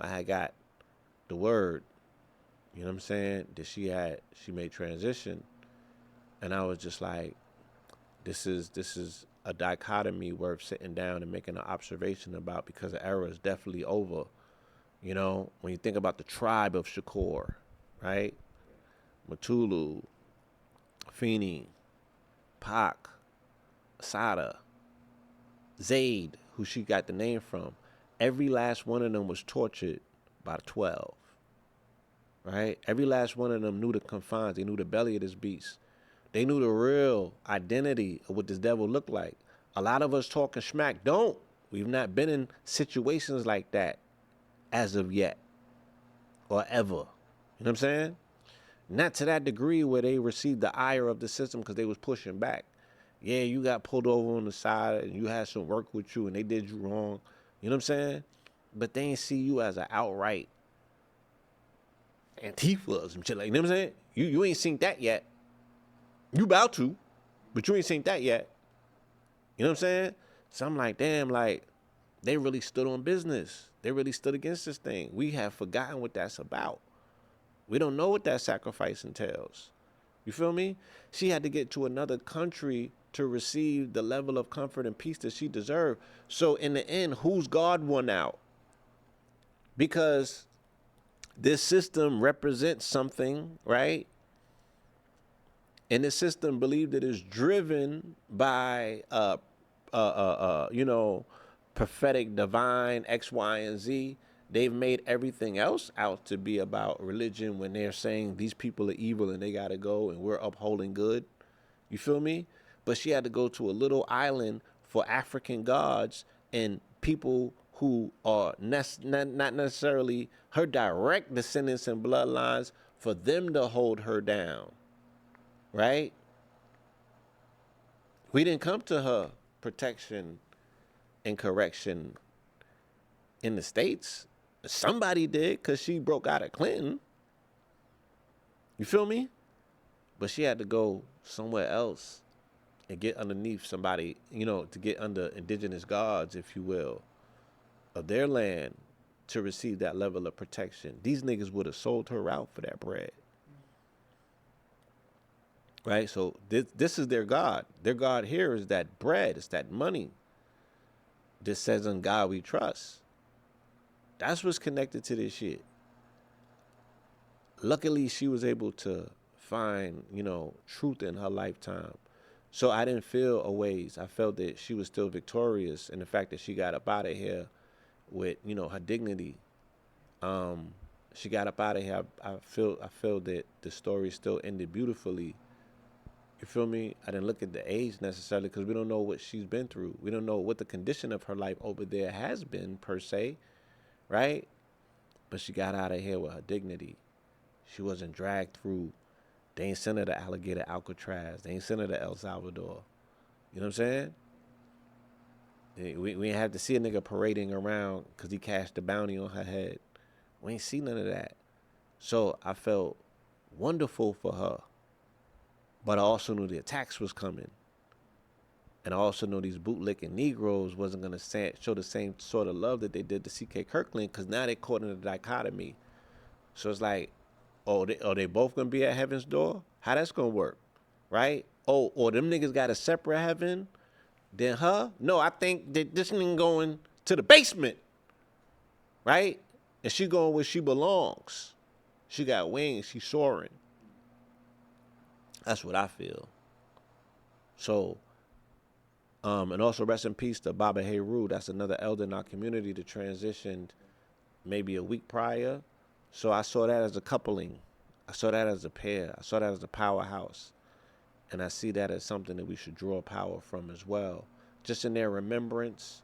I had got the word, you know what I'm saying, that she made transition. And I was just like, this is a dichotomy worth sitting down and making an observation about, because the era is definitely over. You know, when you think about the tribe of Shakur, right? Matulu, Feeney, Pac, Assata, Zayd, who she got the name from, every last one of them was tortured by the 12, right? Every last one of them knew the confines. They knew the belly of this beast. They knew the real identity of what this devil looked like. A lot of us talking smack don't. We've not been in situations like that as of yet or ever. You know what I'm saying? Not to that degree where they received the ire of the system because they was pushing back. Yeah, you got pulled over on the side and you had some work with you and they did you wrong. You know what I'm saying? But they ain't see you as an outright Antifa or some shit like, you know what I'm saying? You ain't seen that yet. You about to, but you ain't seen that yet. You know what I'm saying? So I'm like, damn, like, they really stood on business. They really stood against this thing. We have forgotten what that's about. We don't know what that sacrifice entails. You feel me? She had to get to another country to receive the level of comfort and peace that she deserved. So in the end, whose God won out? Because this system represents something, right? And this system believed it is driven by, prophetic, divine, X, Y, and Z. They've made everything else out to be about religion when they're saying these people are evil and they got to go and we're upholding good. You feel me? But she had to go to a little island for African gods and people who are not necessarily her direct descendants and bloodlines, for them to hold her down. Right? We didn't come to her protection and correction in the States. Somebody did, because she broke out of Clinton. You feel me? But she had to go somewhere else and get underneath somebody, to get under indigenous gods, if you will, of their land to receive that level of protection. These niggas would have sold her out for that bread. Right? So this is their God. Their God here is that bread. It's that money. This says, "On God we trust." That's what's connected to this shit. Luckily, she was able to find, truth in her lifetime. So I didn't feel a ways. I felt that she was still victorious, and the fact that she got up out of here with, her dignity. She got up out of here. I feel that the story still ended beautifully. You feel me? I didn't look at the age necessarily because we don't know what she's been through. We don't know what the condition of her life over there has been, per se, right? But she got out of here with her dignity. She wasn't dragged through. They ain't sent her to Alligator Alcatraz. They ain't sent her to El Salvador. You know what I'm saying? We ain't have to see a nigga parading around because he cashed the bounty on her head. We ain't see none of that. So I felt wonderful for her. But I also knew the attacks was coming. And I also knew these bootlicking Negroes wasn't going to show the same sort of love that they did to C.K. Kirkland, because now they're caught in a dichotomy. So it's like, are they both going to be at heaven's door? How that's going to work, right? Or them niggas got a separate heaven than her? No, I think that this nigga going to the basement, right? And she going where she belongs. She got wings. She's soaring. That's what I feel. So, and also rest in peace to Baba Heru. That's another elder in our community that transitioned maybe a week prior. So I saw that as a coupling. I saw that as a pair. I saw that as a powerhouse. And I see that as something that we should draw power from as well. Just in their remembrance,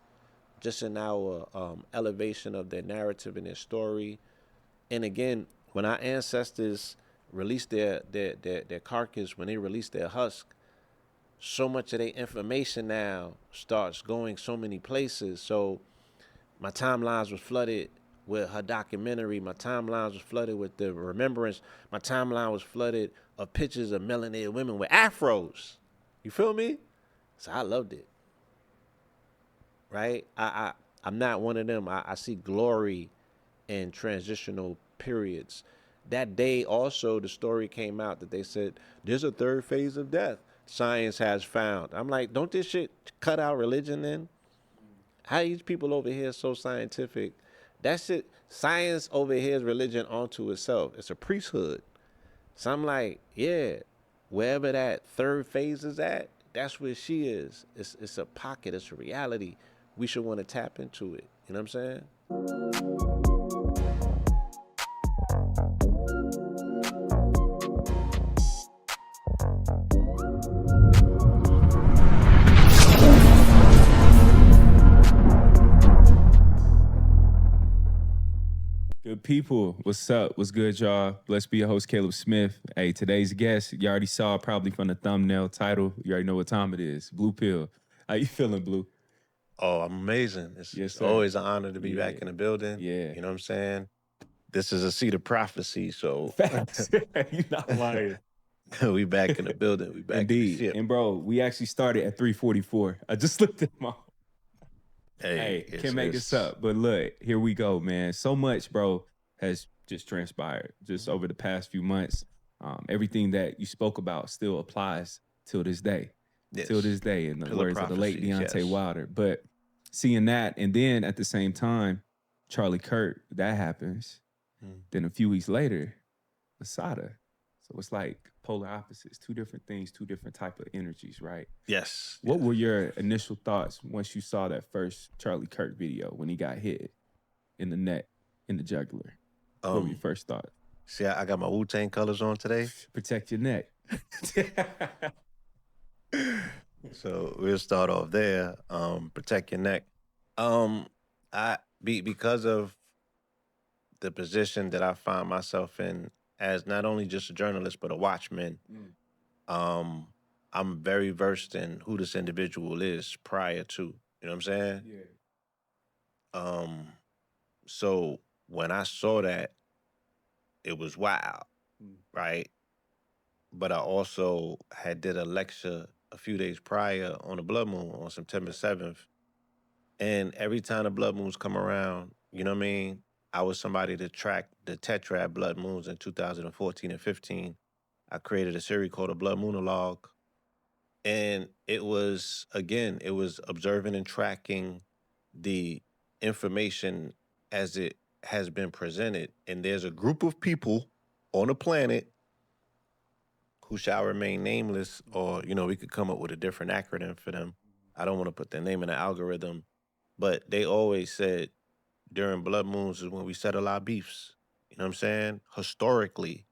just in our elevation of their narrative and their story. And again, when our ancestors released their carcass, when they released their husk, so much of their information now starts going so many places. So my timelines was flooded with her documentary. My timelines was flooded with the remembrance. My timeline was flooded of pictures of melanated women with afros. You feel me? So I loved it. Right? I'm not one of them. I see glory in transitional periods. That day also the story came out that they said there's a third phase of death science has found. I'm like, don't this shit cut out religion then? How these people over here so scientific? That shit, science over here is religion onto itself. It's a priesthood. So I'm like, yeah, wherever that third phase is at, that's where she is. It's a pocket. It's a reality. We should want to tap into it. You know what I'm saying? Good people, what's up? What's good, y'all? Blessed be your host, Caleb Smith. Hey, today's guest, you already saw probably from the thumbnail title. You already know what time it is. Blue Pill. How you feeling, Blue? Oh, I'm amazing. It's, Yes, it's sir. always an honor to be Yeah. back in the building. Yeah. You know what I'm saying? This is a seat of prophecy, so Facts. You not lying. we back in the building. We back in the Indeed. ship. And bro, we actually started at 3:44. I just looked at my Hey, can't make this up. But look, here we go, man. So much, bro, has just transpired just over the past few months. Everything that you spoke about still applies till this day. Yes. Till this day, in the Pillar words of the late prophecies, Deontay yes. Wilder. But seeing that, and then at the same time, Charlie Kirk, that happens. Then a few weeks later, Assata. So it's like polar opposites, two different things, two different type of energies, right? Yes. What were your initial thoughts once you saw that first Charlie Kirk video when he got hit in the neck, in the jugular? What were your first thoughts? See, I got my Wu-Tang colors on today. Protect your neck. So we'll start off there. Protect your neck. Because of the position that I find myself in as not only just a journalist but a watchman. I'm very versed in who this individual is prior to. You know what I'm saying? Yeah. So when I saw that, it was wild, right? But I also had did a lecture a few days prior on the blood moon on September 7th. And every time the blood moons come around, you know what I mean? I was somebody to track the tetrad blood moons in 2014 and 15. I created a series called a Blood Moonologue. And it was, again, it was observing and tracking the information as it has been presented. And there's a group of people on the planet who shall remain nameless, or, you know, we could come up with a different acronym for them. I don't want to put their name in the algorithm, but they always said during blood moons is when we settle our beefs. You know what I'm saying? Historically.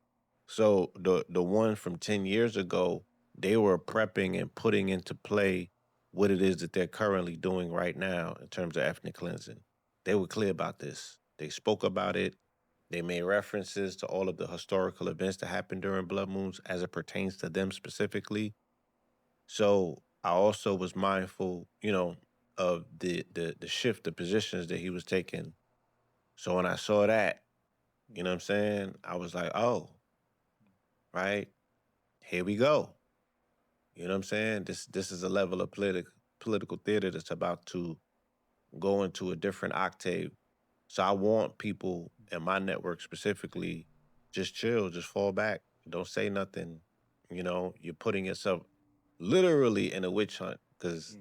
So the one from 10 years ago, they were prepping and putting into play what it is that they're currently doing right now in terms of ethnic cleansing. They were clear about this. They spoke about it. They made references to all of the historical events that happened during blood moons as it pertains to them specifically. So I also was mindful, you know, of the shift, the positions that he was taking. So when I saw that, you know what I'm saying, I was like, oh, right, here we go. You know what I'm saying? This is a level of political theater that's about to go into a different octave. So I want people in my network specifically just chill, just fall back, don't say nothing. You know, you're putting yourself literally in a witch hunt because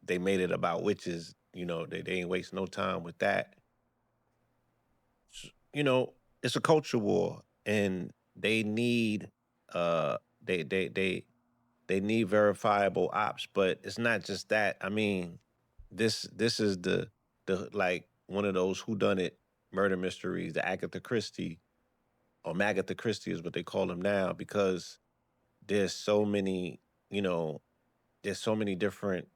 they made it about witches. You know, they ain't waste no time with that. You know, it's a culture war, and they need uh they they they they need verifiable ops, but it's not just that. I mean, this is the like one of those whodunit murder mysteries, the Agatha Christie or Magatha Christie is what they call them now, because there's so many, you know, there's so many different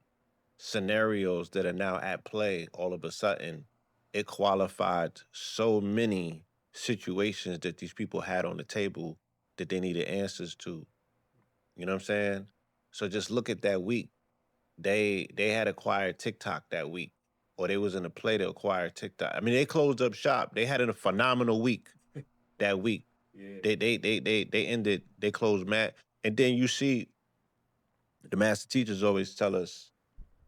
scenarios that are now at play all of a sudden. It qualified so many situations that these people had on the table that they needed answers to. You know what I'm saying? So just look at that week. They had acquired TikTok that week, or they was in a play to acquire TikTok. I mean, they closed up shop. They had a phenomenal week that week. Yeah. They ended, they closed mad. And then you see the master teachers always tell us,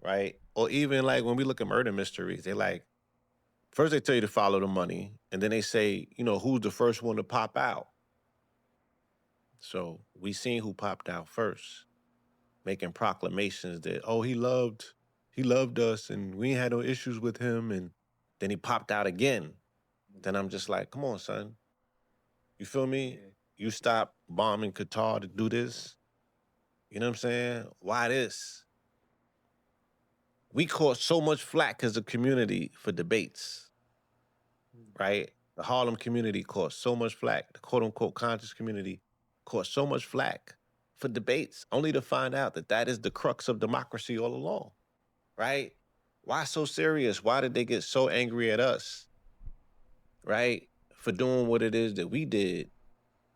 right? Or even like when we look at murder mysteries, they like, First they tell you to follow the money, and then they say, who's the first one to pop out? So we seen who popped out first, making proclamations that, oh, he loved us and we ain't had no issues with him, and then he popped out again. Then I'm just like, come on, son. You feel me? You stop bombing Qatar to do this. You know what I'm saying? Why this? We caught so much flack as a community for debates, right? The Harlem community caught so much flack. The quote unquote conscious community caught so much flack for debates, only to find out that that is the crux of democracy all along, right? Why so serious? Why did they get so angry at us, right? For doing what it is that we did.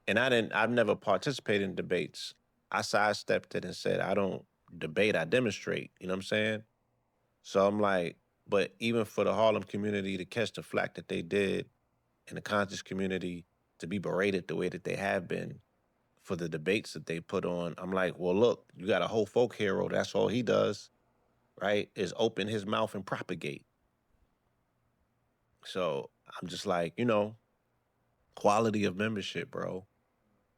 And I've never participated in debates. I sidestepped it and said, I don't debate, I demonstrate. You know what I'm saying? So I'm like, but even for the Harlem community to catch the flack that they did, and the conscious community to be berated the way that they have been for the debates that they put on, I'm like, well, look, you got a whole folk hero. That's all he does, right? Is open his mouth and propagate. So I'm just like, quality of membership, bro.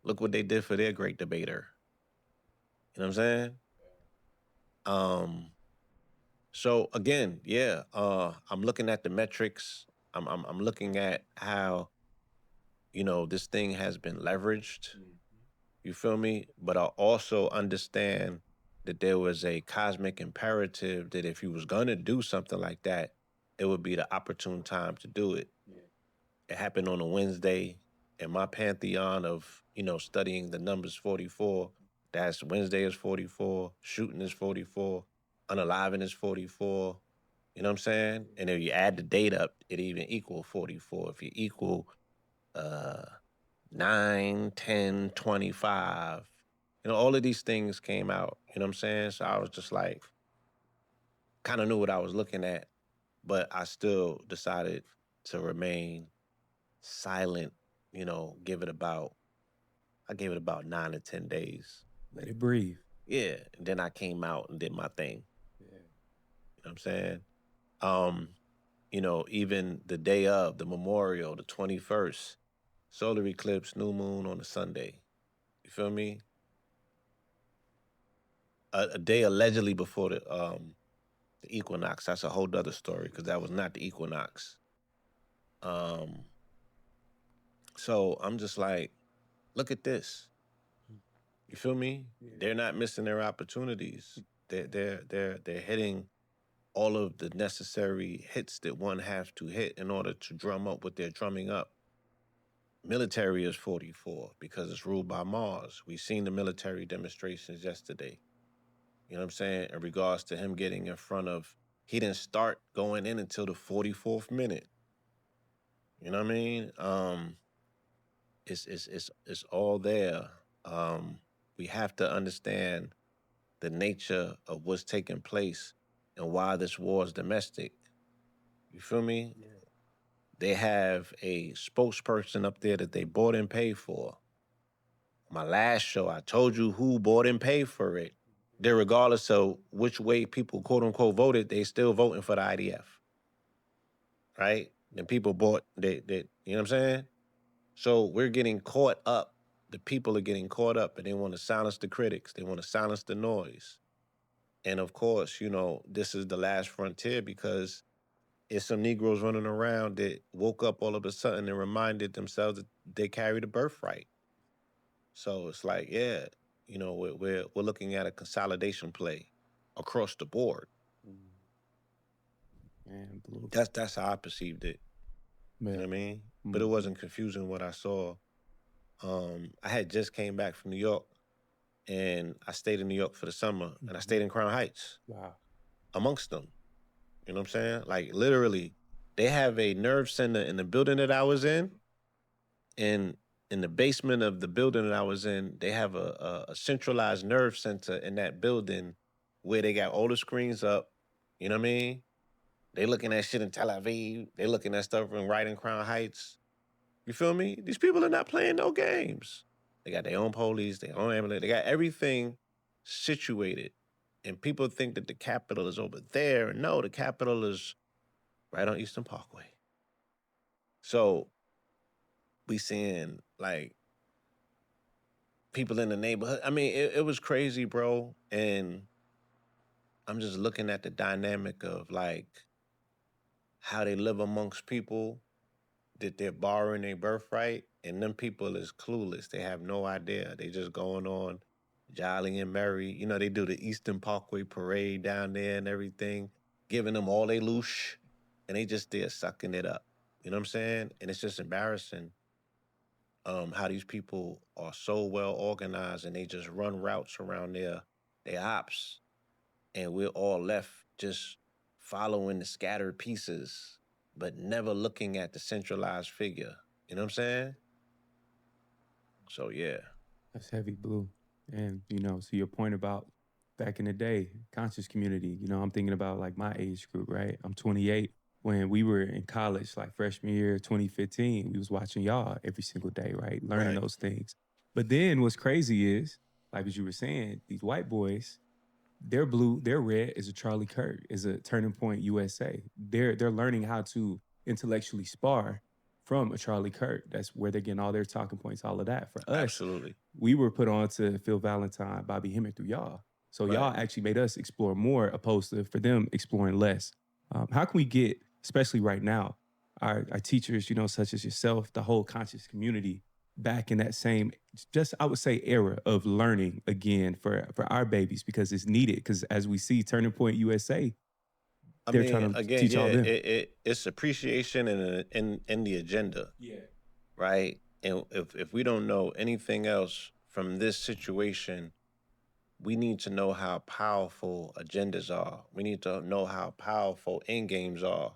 Look what they did for their great debater. You know what I'm saying? Um, so again, yeah, I'm looking at the metrics. I'm looking at how, this thing has been leveraged. You feel me? But I also understand that there was a cosmic imperative that if you was gonna do something like that, it would be the opportune time to do it. It happened on a Wednesday in my pantheon of, studying the numbers 44. That's Wednesday is 44, shooting is 44, unaliving is 44. You know what I'm saying? And if you add the date up, it even equal 44. If you equal uh 9, 10, 25, all of these things came out. You know what I'm saying? So I was just like, kind of knew what I was looking at, but I still decided to remain silent, I gave it about 9 to 10 days. Let it breathe. Yeah. And then I came out and did my thing. Yeah. You know what I'm saying? Um, even the day of the memorial, the 21st, solar eclipse, new moon on a Sunday. You feel me? A day allegedly before the equinox. That's a whole other story because that was not the equinox. Um, so I'm just like, look at this. You feel me? They're not missing their opportunities. They're hitting all of the necessary hits that one has to hit in order to drum up what they're drumming up. Military is 44 because it's ruled by Mars. We've seen the military demonstrations yesterday. You know what I'm saying? In regards to him getting in front of, he didn't start going in until the 44th minute. You know what I mean? It's all there. We have to understand the nature of what's taking place and why this war is domestic. You feel me? Yeah. They have a spokesperson up there that they bought and paid for. My last show, I told you who bought and paid for it. They're regardless of which way people quote unquote voted, they still voting for the IDF. Right? And people bought that, you know what I'm saying? So we're getting caught up. The people are getting caught up and they want to silence the critics. They want to silence the noise. And of course, this is the last frontier because it's some Negroes running around that woke up all of a sudden and reminded themselves that they carried a birthright. So it's like, yeah, we're looking at a consolidation play across the board. Man, blue. That's how I perceived it. Man. You know what I mean? But it wasn't confusing what I saw. I had just came back from New York and I stayed in New York for the summer and I stayed in Crown Heights. Wow. Amongst them. You know what I'm saying? Like literally, they have a nerve center in the building that I was in. And in the basement of the building that I was in, they have a centralized nerve center in that building where they got all the screens up. You know what I mean? They looking at shit in Tel Aviv. They looking at stuff right in Crown Heights. You feel me? These people are not playing no games. They got their own police, their own ambulance. They got everything situated. And people think that the capital is over there. No, the capital is right on Eastern Parkway. So we seeing like people in the neighborhood. I mean, it was crazy, bro. And I'm just looking at the dynamic of like how they live amongst people that they're borrowing their birthright, and them people is clueless. They have no idea. They just going on jolly and merry. You know, they do the Eastern Parkway parade down there and everything, giving them all they loosh, and they just there sucking it up. You know what I'm saying? And it's just embarrassing how these people are so well organized and they just run routes around their ops, and we're all left just following the scattered pieces, but never looking at the centralized figure. You know what I'm saying? So yeah. That's heavy, Blue. And to your point about back in the day, conscious community. I'm thinking about like my age group, right? I'm 28. When we were in college, like freshman year, 2015, we was watching y'all every single day, right? Learning Right. those things. But then what's crazy is, like as you were saying, these white boys, their blue, their red is a Charlie Kirk, is a Turning Point USA. They're learning how to intellectually spar from a Charlie Kirk. That's where they're getting all their talking points, all of that. For us, Absolutely. we were put on to Phil Valentine, Bobby Hemmett through y'all. So y'all Right. actually made us explore more, opposed to for them exploring less. How can we get, especially right now, our teachers, such as yourself, the whole conscious community, back in that same, just I would say, era of learning again for our babies, because it's needed. Because as we see Turning Point USA, I they're mean, trying to again, teach yeah, all them. it's appreciation in the agenda, Yeah. right? And if we don't know anything else from this situation, we need to know how powerful agendas are. We need to know how powerful endgames are,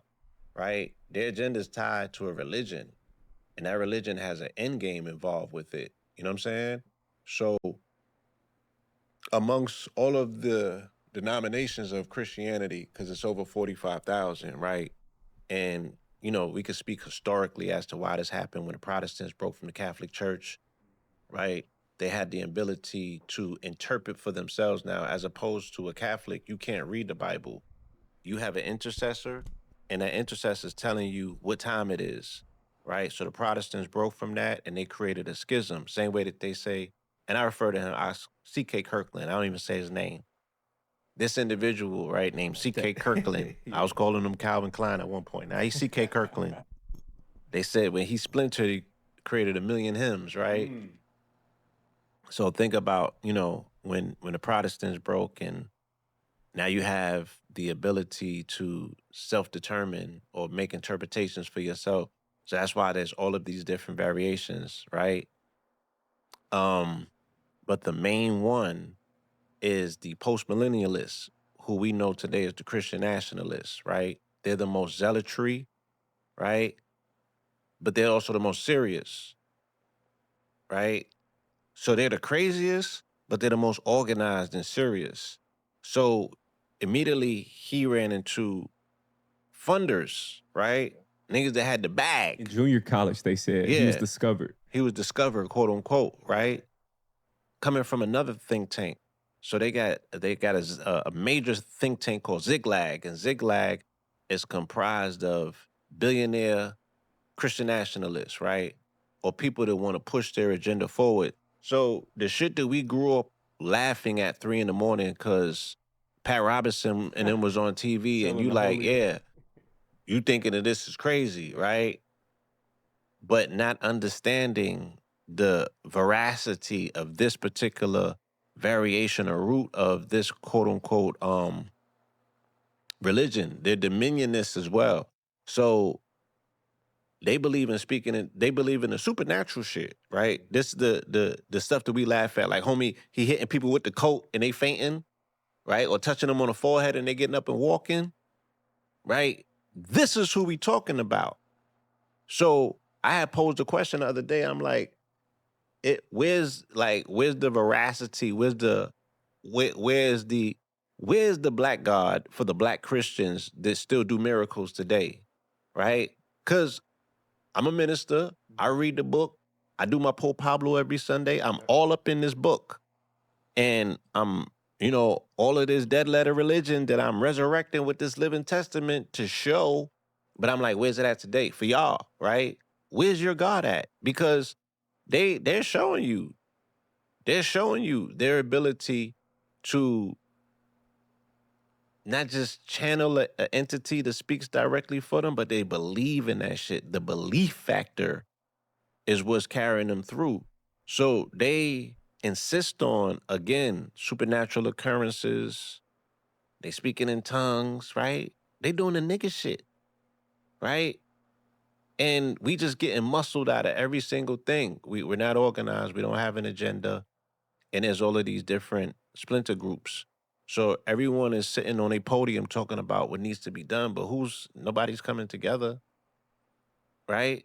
right? Their agenda is tied to a religion, and that religion has an end game involved with it. You know what I'm saying? So, amongst all of the denominations of Christianity, because it's over 45,000, right? And, we could speak historically as to why this happened when the Protestants broke from the Catholic Church, right? They had the ability to interpret for themselves now, as opposed to a Catholic. You can't read the Bible. You have an intercessor, and that intercessor is telling you what time it is, right? So the Protestants broke from that, and they created a schism. Same way that they say, and I refer to him as C.K. Kirkland. I don't even say his name. This individual, right, named C.K. Kirkland. I was calling him Calvin Klein at one point. Now he's C.K. Kirkland. They said when he splintered, he created 1,000,000 hymns, right? So think about, when the Protestants broke, and now you have the ability to self-determine or make interpretations for yourself. So that's why there's all of these different variations, right? Um, but the main one is the postmillennialists, who we know today as the Christian Nationalists, right? They're the most zealotry, right? But they're also the most serious, right? So they're the craziest, but they're the most organized and serious. So immediately he ran into funders, right? Niggas that had the In bag. junior college, they said he was Yeah. discovered. He was discovered, quote unquote, right? Coming from another think tank. So they got a major think tank called Ziglag, and Ziglag is comprised of billionaire Christian nationalists, right? Or people that want to push their agenda forward. So the shit that we grew up laughing at 3 a.m. because Pat Robertson and them was on TV, and Telling you the like, holy- yeah, you thinking that this is crazy, right? But not understanding the veracity of this particular variation or root of this quote unquote religion. They're dominionists as well. So they believe in they believe in the supernatural shit, right? This the stuff that we laugh at. Like, homie, he hitting people with the coat and they fainting, right? Or touching them on the forehead and they getting up and walking, right? This is who we talking about. So I had posed a question the other day. I'm like, where's the veracity? Where's the black God for the black Christians that still do miracles today? Right? Because I'm a minister. I read the book. I do my Pope Pablo every Sunday. I'm all up in this book. And I'm, all of this dead letter religion that I'm resurrecting with this living testament to show But I'm like, where's it at today for y'all, right? Where's your God at? Because they're showing you their ability to not just channel an entity that speaks directly for them, but they believe in that shit. The belief factor is what's carrying them through. So they insist on, again, supernatural occurrences. They speaking in tongues, right? They doing the nigga shit, right? And we just getting muscled out of every single thing. We're not organized. We don't have an agenda. And there's all of these different splinter groups. So everyone is sitting on a podium talking about what needs to be done, but nobody's coming together, right?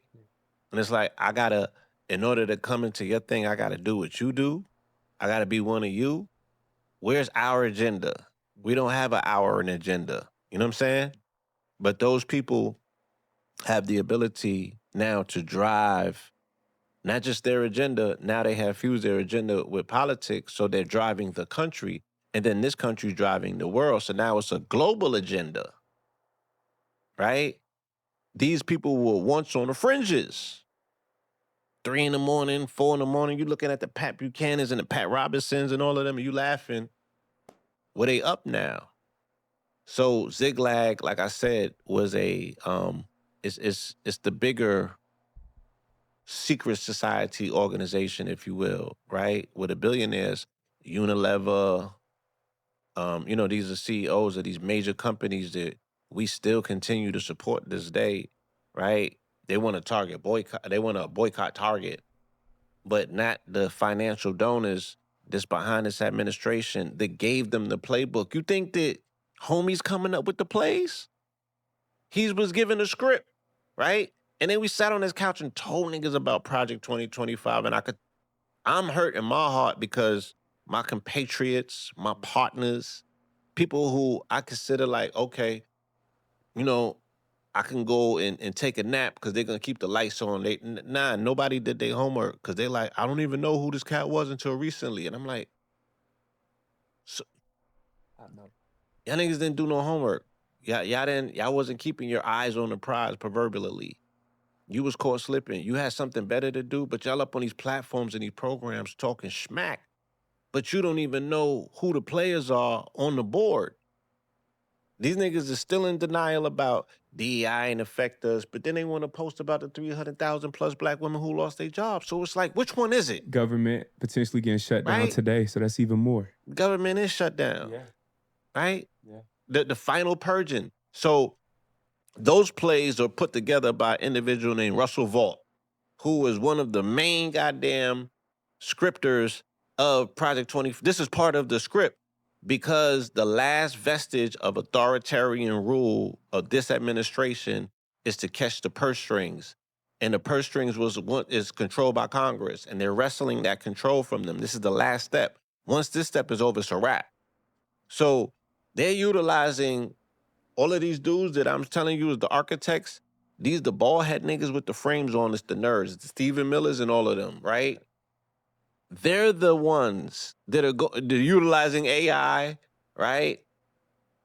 And it's like, in order to come into your thing, I gotta do what you do. I gotta be one of you. Where's our agenda? We don't have an agenda. You know what I'm saying? But those people have the ability now to drive not just their agenda, now they have fused their agenda with politics, so they're driving the country, and then this country's driving the world, so now it's a global agenda, right? These people were once on the fringes. 3 in the morning, 4 in the morning, you looking at the Pat Buchanans and the Pat Robinsons and all of them, and you laughing. Well, they up now. So Ziglag, like I said, was it's the bigger secret society organization, if you will, right? With the billionaires, Unilever, these are CEOs of these major companies that we still continue to support this day, right? They want to boycott Target, but not the financial donors that's behind this administration that gave them the playbook. You think that homie's coming up with the plays? He was given a script, right? And then we sat on this couch and told niggas about Project 2025. And I'm hurt in my heart because my compatriots, my partners, people who I consider like, okay, I can go and take a nap because they're going to keep the lights on. Nobody did their homework because they like, I don't even know who this cat was until recently. And I'm like, so, I know. y'all niggas didn't do no homework. Y'all wasn't keeping your eyes on the prize proverbially. You was caught slipping. You had something better to do, but y'all up on these platforms and these programs talking smack. But you don't even know who the players are on the board. These niggas are still in denial about DEI and affect us, but then they want to post about the 300,000 plus black women who lost their jobs. So it's like, which one is it? Government potentially getting shut down Right? today, so that's even more. Government is shut down. Yeah. Right? Yeah. The final purging. So those plays are put together by an individual named Russell Vault, who is one of the main goddamn scripters of Project 20. This is part of the script because the last vestige of authoritarian rule of this administration is to catch the purse strings. And the purse strings is controlled by Congress, and they're wrestling that control from them. This is the last step. Once this step is over, it's a wrap. So they're utilizing all of these dudes that I'm telling you is the architects. These the bald head niggas with the frames on. It's the nerds, the Stephen Millers and all of them, right? They're the ones that are they're utilizing AI, right?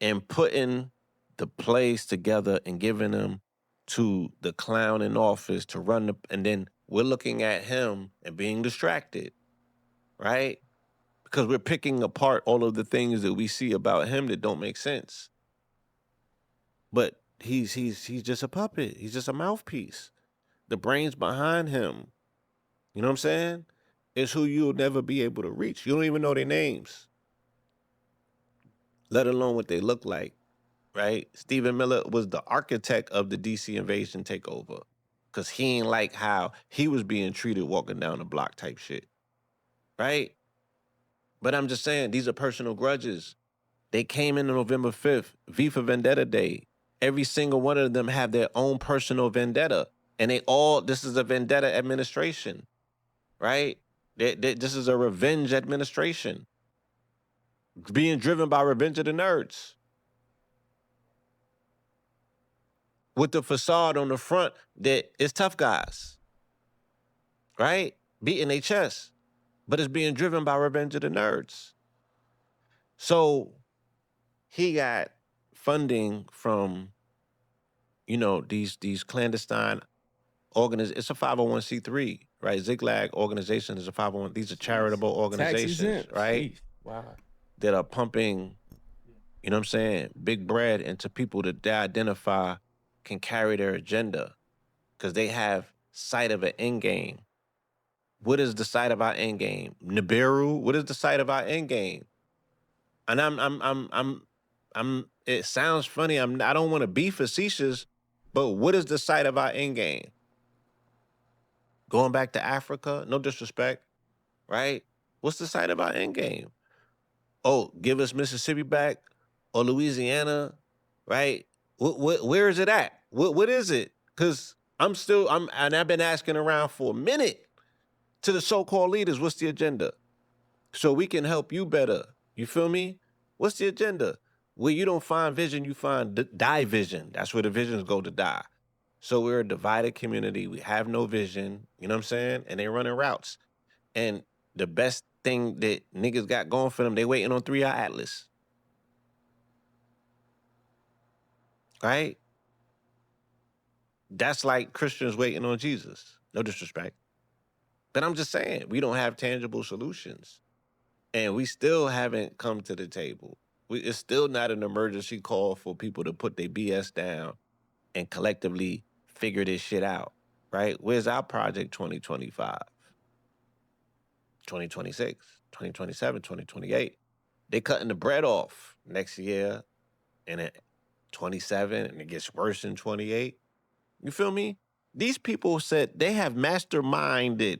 And putting the plays together and giving them to the clown in office to run and then we're looking at him and being distracted, right? Because we're picking apart all of the things that we see about him that don't make sense. But he's just a puppet. He's just a mouthpiece. The brains behind him, you know what I'm saying, is who you'll never be able to reach. You don't even know their names, let alone what they look like, right? Stephen Miller was the architect of the DC invasion takeover because he ain't like how he was being treated walking down the block type shit, right? But I'm just saying, these are personal grudges. They came in on November 5th, V for Vendetta Day. Every single one of them have their own personal vendetta. And this is a vendetta administration, right? This is a revenge administration. Being driven by Revenge of the Nerds. With the facade on the front that it's tough guys, right? Beating their chest. But it's being driven by Revenge of the Nerds. So he got funding from these clandestine it's a 501c3, right? Ziglag organization is a 501. These are charitable Tax organizations, exempt. right? Sheesh. Wow. That are pumping, you know what I'm saying, big bread into people that they identify can carry their agenda because they have sight of an end game. What is the sight of our end game? Nibiru, what is the sight of our end game? And it sounds funny. I don't want to be facetious, but what is the sight of our end game? Going back to Africa, no disrespect, right? What's the sight of our end game? Oh, give us Mississippi back or Louisiana, right? Where is it at? What is it? Because I've been asking around for a minute to the so-called leaders, what's the agenda? So we can help you better. You feel me? What's the agenda? Where you don't find vision, you find division. That's where the visions go to die. So we're a divided community. We have no vision, you know what I'm saying? And they running routes. And the best thing that niggas got going for them, they waiting on 3-Eye Atlas. Right? That's like Christians waiting on Jesus. No disrespect. But I'm just saying, we don't have tangible solutions. And we still haven't come to the table. It's still not an emergency call for people to put their BS down and collectively figure this shit out, right? Where's our project 2025, 2026, 2027, 2028? They cutting the bread off next year and at 27, and it gets worse in 28. You feel me? These people said they have masterfully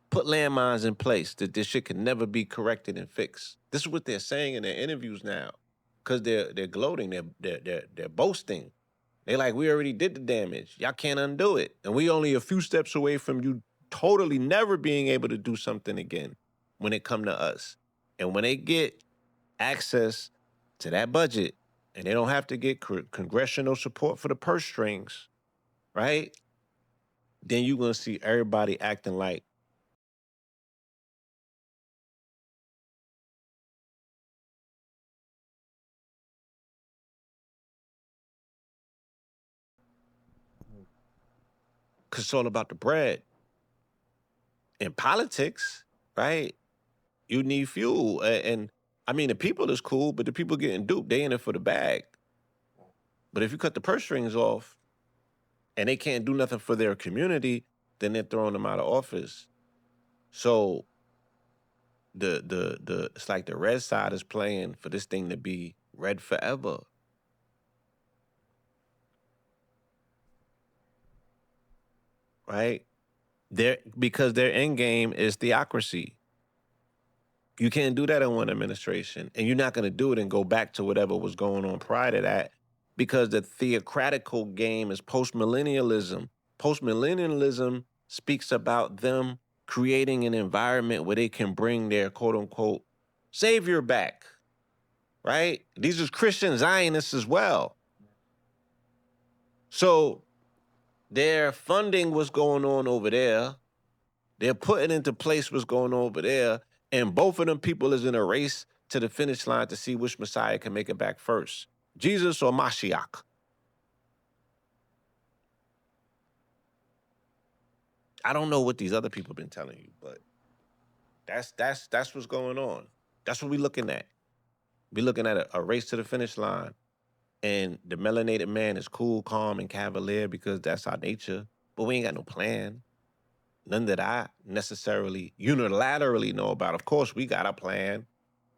put landmines in place that this shit can never be corrected and fixed. This is what they're saying in their interviews now, because they're gloating, they're boasting. They're like, we already did the damage. Y'all can't undo it, and we only a few steps away from you totally never being able to do something again when it come to us. And when they get access to that budget, and they don't have to get congressional support for the purse strings, right? Then you're gonna see everybody acting like because it's all about the bread. In politics, right? You need fuel. And I mean, the people is cool, but the people getting duped, they in it for the bag. But if you cut the purse strings off and they can't do nothing for their community, then they're throwing them out of office. So the it's like the red side is playing for this thing to be red forever. Right? Because their end game is theocracy. You can't do that in one administration. And you're not going to do it and go back to whatever was going on prior to that, because the theocratical game is postmillennialism. Postmillennialism speaks about them creating an environment where they can bring their quote unquote savior back, right? These are Christian Zionists as well. So they're funding what's going on over there. They're putting into place what's going on over there. And both of them people is in a race to the finish line to see which Messiah can make it back first. Jesus or Mashiach. I don't know what these other people been telling you, but that's what's going on. That's what we're looking at. We're looking at a race to the finish line. And the melanated man is cool, calm, and cavalier because that's our nature. But we ain't got no plan. None that I necessarily unilaterally know about. Of course, we got a plan,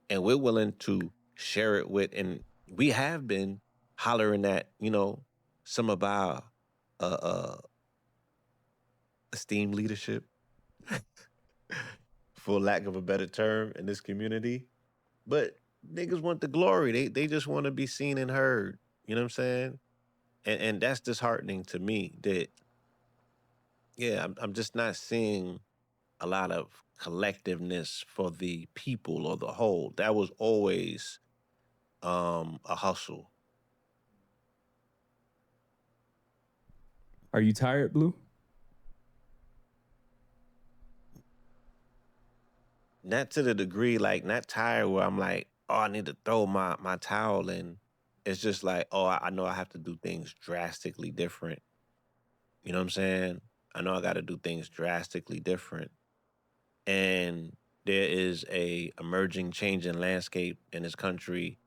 and we're willing to share it with, and we have been hollering at, some of our esteemed leadership, for lack of a better term, in this community. But niggas want the glory. They just want to be seen and heard. You know what I'm saying? And that's disheartening to me that, yeah, I'm just not seeing a lot of collectiveness for the people or the whole. That was always a hustle. Are you tired, Blue? Not to the degree, like, not tired where I'm like, oh, I need to throw my towel in. it's just like, oh, I know I have to do things drastically different. You know what I'm saying? I know I got to do things drastically different. And there is a emerging change in landscape in this country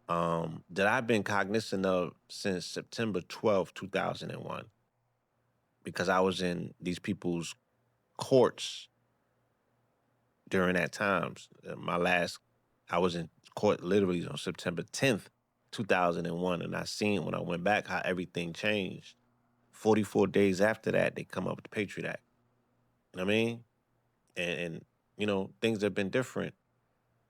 that I've been cognizant of since September 12th, 2001, because I was in these people's courts during that time. I was in court literally on September 10th, 2001, and I seen when I went back how everything changed. 44 days after that, they come up with the Patriot Act. You know what I mean? And things have been different.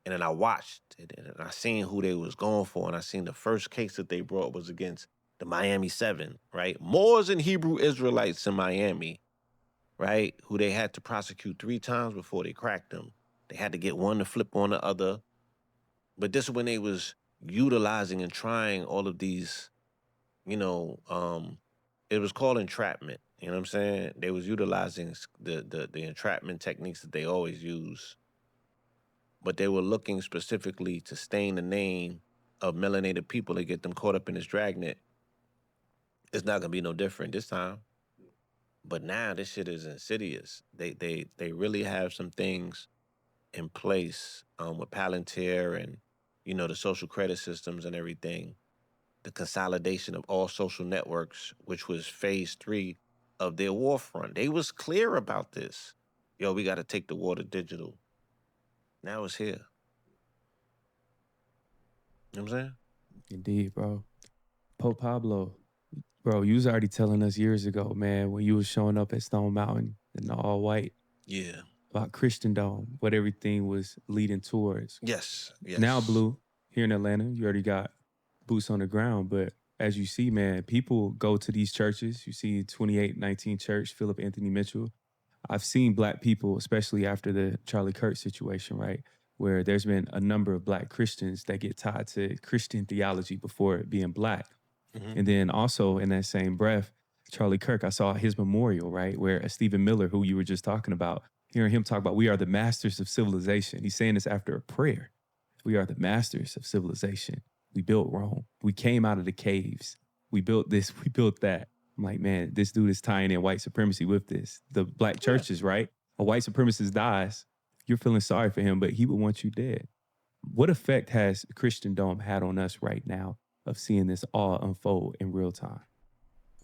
And then I watched it, and I seen who they was going for, and I seen the first case that they brought was against the Miami Seven, right? Moors and Hebrew Israelites in Miami, right? Who they had to prosecute 3 times before they cracked them. They had to get one to flip on the other. But this is when they was utilizing and trying all of these, it was called entrapment. You know what I'm saying? They was utilizing the entrapment techniques that they always use, but they were looking specifically to stain the name of melanated people to get them caught up in this dragnet. It's not gonna be no different this time. But now this shit is insidious. They really have some things in place with Palantir and the social credit systems and everything. The consolidation of all social networks, which was phase 3 of their war front. They was clear about this. Yo, we got to take the war to digital. Now it's here. You know what I'm saying? Indeed, bro. Pope Pablo, bro, you was already telling us years ago, man, when you was showing up at Stone Mountain in the all white. Yeah. About Christendom, what everything was leading towards. Yes. Now, Blue, here in Atlanta, you already got boots on the ground, but as you see, man, people go to these churches. You see 2819 Church, Philip Anthony Mitchell. I've seen Black people, especially after the Charlie Kirk situation, right? Where there's been a number of Black Christians that get tied to Christian theology before it being Black. Mm-hmm. And then also in that same breath, Charlie Kirk, I saw his memorial, right? Where Stephen Miller, who you were just talking about, hearing him talk about, we are the masters of civilization. He's saying this after a prayer. We are the masters of civilization. We built Rome. We came out of the caves. We built this, we built that. I'm like, man, this dude is tying in white supremacy with this. The Black churches, right? A white supremacist dies. You're feeling sorry for him, but he would want you dead. What effect has Christendom had on us right now of seeing this all unfold in real time?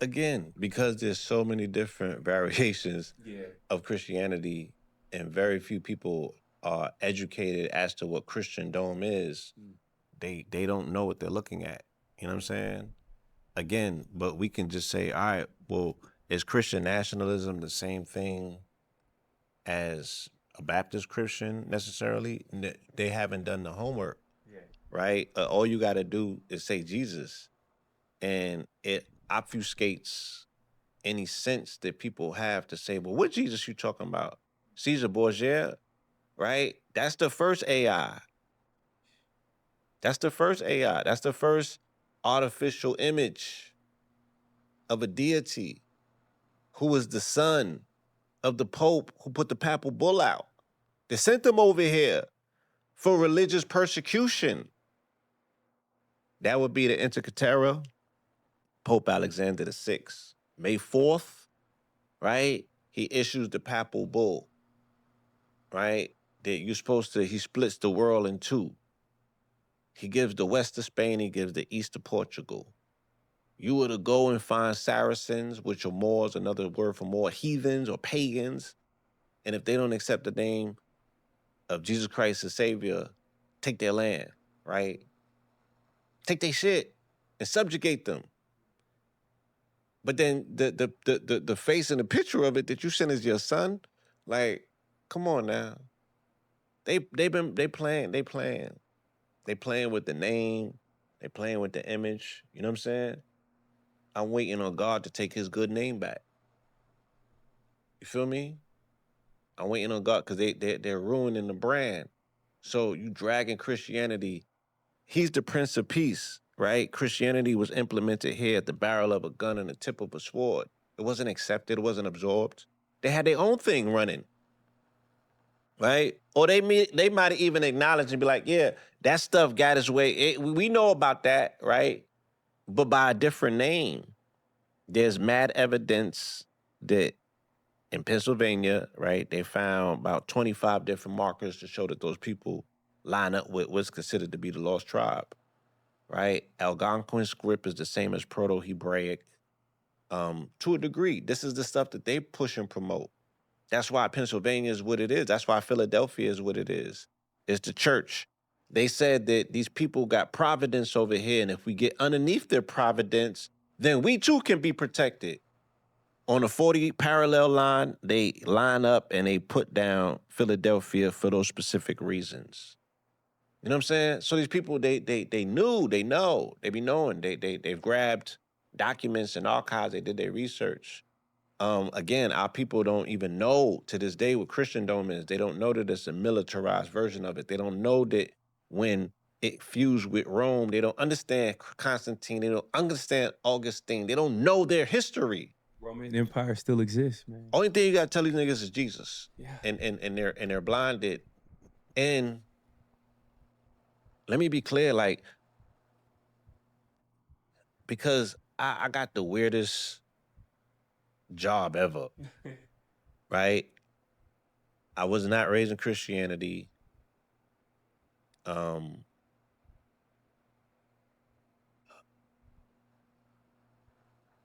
Again, because there's so many different variations of Christianity and very few people are educated as to what Christendom is, they don't know what they're looking at. You know what I'm saying? Again, but we can just say, all right, well, is Christian nationalism the same thing as a Baptist Christian necessarily? They haven't done the homework, right? All you got to do is say Jesus, and it obfuscates any sense that people have to say, well, what Jesus you talking about? Caesar Borgia, right? That's the first AI. That's the first AI. That's the first artificial image of a deity who was the son of the Pope who put the papal bull out. They sent them over here for religious persecution. That would be the Intercatera, Pope Alexander VI. May 4th, right? He issues the papal bull, right? That he splits the world in 2. He gives the west to Spain, he gives the east to Portugal. You were to go and find Saracens, which are Moors, another word for more, heathens or pagans. And if they don't accept the name of Jesus Christ as Savior, take their land, right? Take their shit and subjugate them. But then the face and the picture of it that you sent as your son, like, come on now. They playing with the name, they playing with the image. You know what I'm saying? I'm waiting on God to take his good name back. You feel me? I'm waiting on God because they're ruining the brand. So you dragging Christianity. He's the Prince of Peace, right? Christianity was implemented here at the barrel of a gun and the tip of a sword. It wasn't accepted. It wasn't absorbed. They had their own thing running. right? Or they might even acknowledge and be like, yeah, that stuff got its way. We know about that, right? But by a different name. There's mad evidence that in Pennsylvania, right, they found about 25 different markers to show that those people line up with what's considered to be the lost tribe, right? Algonquin script is the same as Proto-Hebraic. To a degree, this is the stuff that they push and promote. That's why Pennsylvania is what it is. That's why Philadelphia is what it is. It's the church. They said that these people got providence over here, and if we get underneath their providence, then we too can be protected. On the 40 parallel line, they line up and they put down Philadelphia for those specific reasons. You know what I'm saying? So these people, they knew, they know, they be knowing, they've grabbed documents and archives, they did their research. Again, our people don't even know to this day what Christendom is. They don't know that it's a militarized version of it. They don't know that when it fused with Rome, they don't understand Constantine, they don't understand Augustine, they don't know their history. Roman Empire still exists, man. Only thing you gotta tell these niggas is Jesus. Yeah. And they're blinded. And let me be clear, like, because I got the weirdest job ever. Right? I was not raised in Christianity.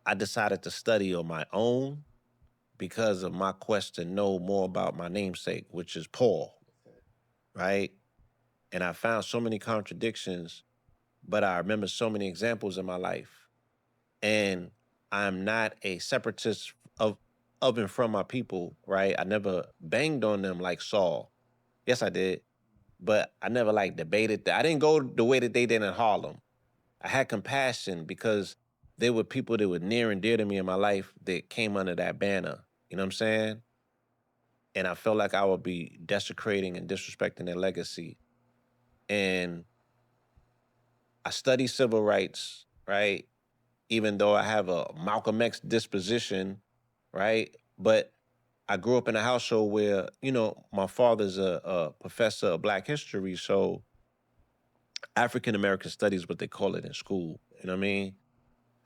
I decided to study on my own because of my quest to know more about my namesake, which is Paul, right? And I found so many contradictions, but I remember so many examples in my life. And I'm not a separatist of and from my people, right? I never banged on them like Saul. Yes, I did. But I never like debated that. I didn't go the way that they did in Harlem. I had compassion because there were people that were near and dear to me in my life that came under that banner. You know what I'm saying? And I felt like I would be desecrating and disrespecting their legacy. And I study civil rights, right? Even though I have a Malcolm X disposition, right? But I grew up in a household where, you know, my father's a professor of Black history, so African American studies, what they call it in school. You know what I mean?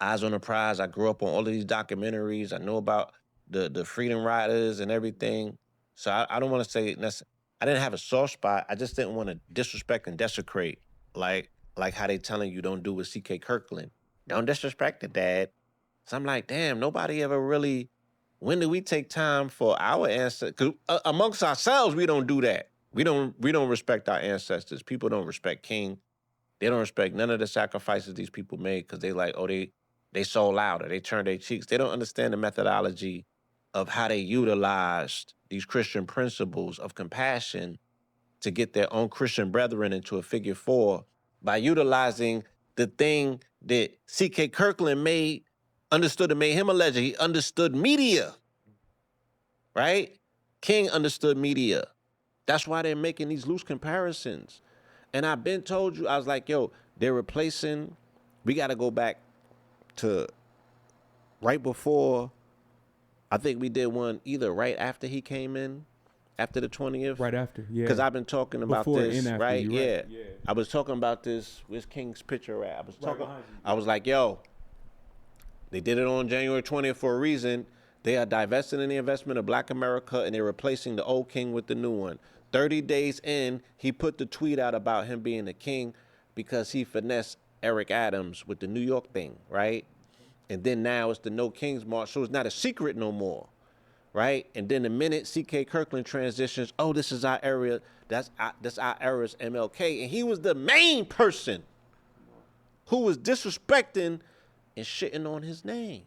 Eyes on the prize. I grew up on all of these documentaries. I know about the freedom riders and everything. So I don't want to say I didn't have a soft spot. I just didn't want to disrespect and desecrate, like how they telling you don't do with C.K. Kirkland. Don't disrespect the dad. So I'm like, damn, nobody ever really. When do we take time for our ancestors? Because amongst ourselves, we don't do that. We don't respect our ancestors. People don't respect King. They don't respect none of the sacrifices these people made because they like, oh, they sold louder. They turned their cheeks. They don't understand the methodology of how they utilized these Christian principles of compassion to get their own Christian brethren into a figure four by utilizing the thing that C.K. Kirkland understood and made him a legend. He understood media, right? King understood media. That's why they're making these loose comparisons. And I've been told you, I was like, yo, they're replacing, we got to go back to right before, I think we did one either right after he came in, after the 20th. Right after, yeah. Because I've been talking about Before this, and after, right? you Yeah. right. Yeah. I was talking about this, where's King's picture at? Right behind you. I was like, yo, they did it on January 20th for a reason. They are divesting in the investment of Black America and they're replacing the old king with the new one. 30 days in, he put the tweet out about him being the king because he finessed Eric Adams with the New York thing, right? And then now it's the No Kings March, so it's not a secret no more, right? And then the minute C.K. Kirkland transitions, oh, this is our area, that's our era's MLK. And he was the main person who was disrespecting and shitting on his name.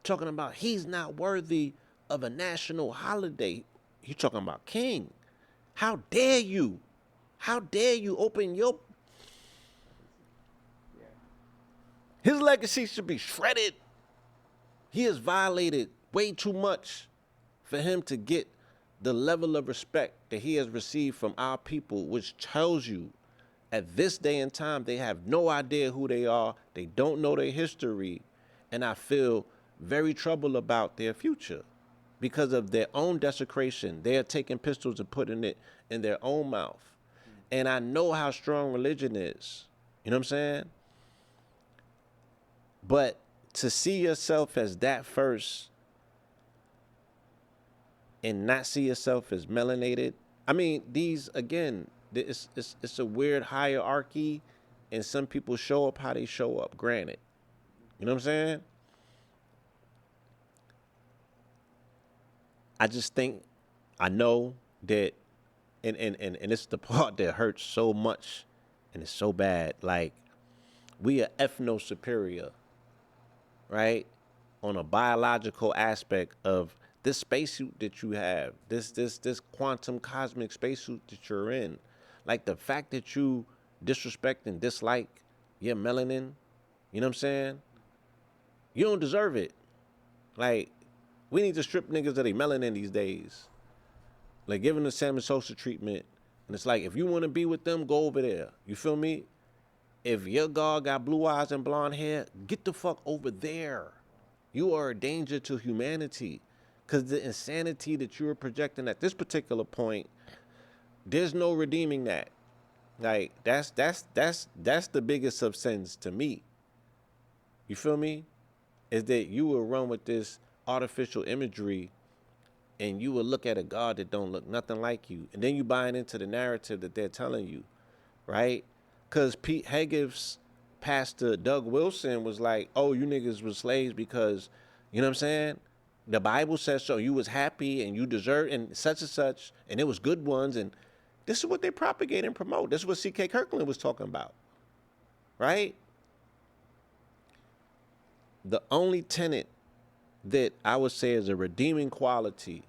Talking about he's not worthy of a national holiday. He's talking about King. How dare you? How dare you open your... His legacy should be shredded. He has violated way too much for him to get the level of respect that he has received from our people, which tells you at this day and time, they have no idea who they are. They don't know their history. And I feel very troubled about their future. because of their own desecration. They are taking pistols and putting it in their own mouth. And I know how strong religion is. You know what I'm saying? But to see yourself as that first and not see yourself as melanated, I mean, these, again, it's a weird hierarchy, and some people show up how they show up, granted. You know what I'm saying? I just think, I know that, and it's the part that hurts so much, and it's so bad. Like, we are ethno-superior, right? On a biological aspect of this spacesuit that you have, this quantum cosmic spacesuit that you're in. Like, the fact that you disrespect and dislike your melanin, you know what I'm saying? You don't deserve it. Like, we need to strip niggas of their melanin these days. Like, giving the salmon social treatment. And it's like, if you want to be with them, go over there. You feel me? If your God got blue eyes and blonde hair, get the fuck over there. You are a danger to humanity. Because the insanity that you are projecting at this particular point, there's no redeeming that. Like, that's the biggest of sins to me. You feel me? Is that you will run with this artificial imagery and you will look at a God that don't look nothing like you. And then you buying into the narrative that they're telling you, right? Because Pete Hegseth's pastor, Doug Wilson, was like, oh, you niggas were slaves because, you know what I'm saying? The Bible says so. You was happy and you deserved and such, and it was good ones. And this is what they propagate and promote. This is what C.K. Kirkland was talking about, right? The only tenet that I would say is a redeeming quality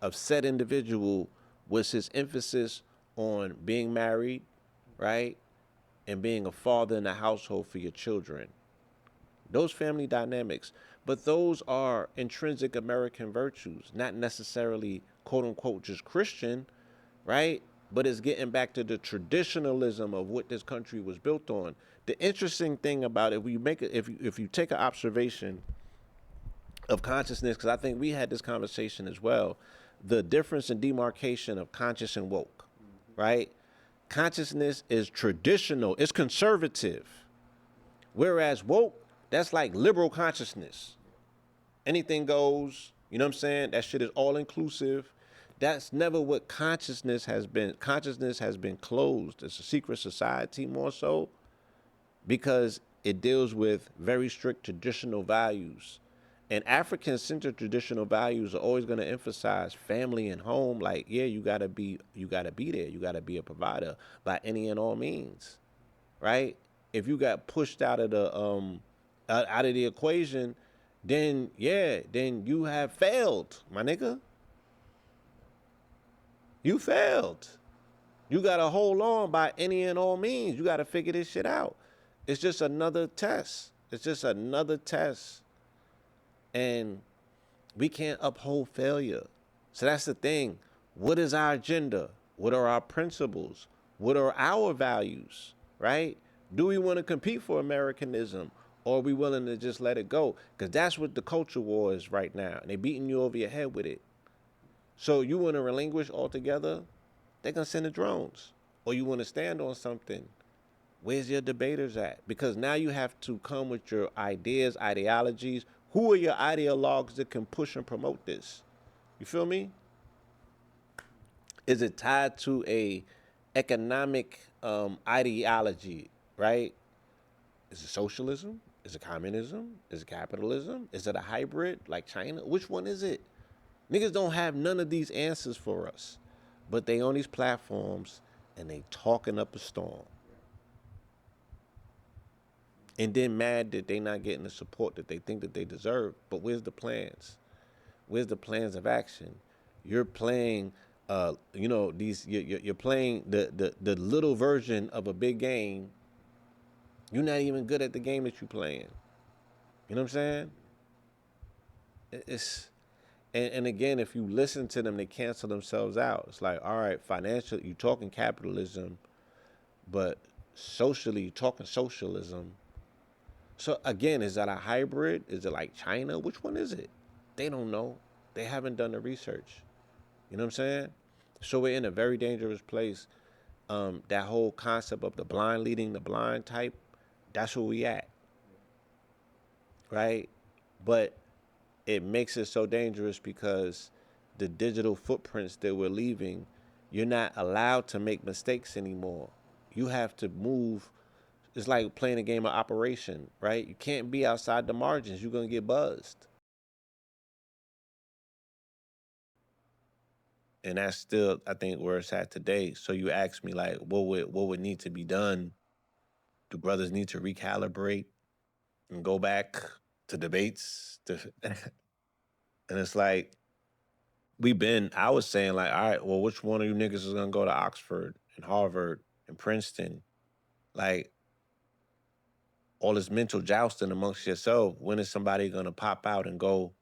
of said individual was his emphasis on being married, right? And being a father in the household for your children. Those family dynamics. But those are intrinsic American virtues, not necessarily, quote unquote, just Christian, right? But it's getting back to the traditionalism of what this country was built on. The interesting thing about it, if you take an observation of consciousness, because I think we had this conversation as well, the difference in demarcation of conscious and woke, right? Consciousness is traditional, it's conservative. Whereas woke, that's like liberal consciousness. Anything goes, you know what I'm saying? That shit is all inclusive. That's never what consciousness has been. Consciousness has been closed. It's a secret society more so because it deals with very strict traditional values. And African-centered traditional values are always going to emphasize family and home. Like, yeah, you gotta be there. You gotta be a provider by any and all means, right? If you got pushed out of the equation, then you have failed, my nigga. You failed. You gotta hold on by any and all means. You gotta figure this shit out. It's just another test. And we can't uphold failure. So that's the thing. What is our agenda? What are our principles? What are our values, right? Do we want to compete for Americanism, or are we willing to just let it go? Because that's what the culture war is right now. And they're beating you over your head with it. So you want to relinquish altogether? They're going to send the drones. Or you want to stand on something? Where's your debaters at? Because now you have to come with your ideas, ideologies. Who are your ideologues that can push and promote this? You feel me? Is it tied to a economic ideology, right? Is it socialism? Is it communism? Is it capitalism? Is it a hybrid like China? Which one is it? Niggas don't have none of these answers for us. But they on these platforms and they talking up a storm. And then mad that they not getting the support that they think that they deserve. But where's the plans? Where's the plans of action? You're playing, you're playing the little version of a big game. You're not even good at the game that you're playing. You know what I'm saying? And again, if you listen to them, they cancel themselves out. It's like, all right, financially, you're talking capitalism, but socially, you're talking socialism. So again, is that a hybrid? Is it like China? Which one is it? They don't know. They haven't done the research. You know what I'm saying? So we're in a very dangerous place. That whole concept of the blind leading the blind type, that's where we at, right? But it makes it so dangerous because the digital footprints that we're leaving, you're not allowed to make mistakes anymore. You have to move. It's like playing a game of operation, right? You can't be outside the margins. You're going to get buzzed. And that's still, I think, where it's at today. So you ask me, like, what would need to be done? Do brothers need to recalibrate and go back to debates? And it's like, I was saying, like, all right, well, which one of you niggas is going to go to Oxford and Harvard and Princeton? Like, all this mental jousting amongst yourself, when is somebody going to pop out and go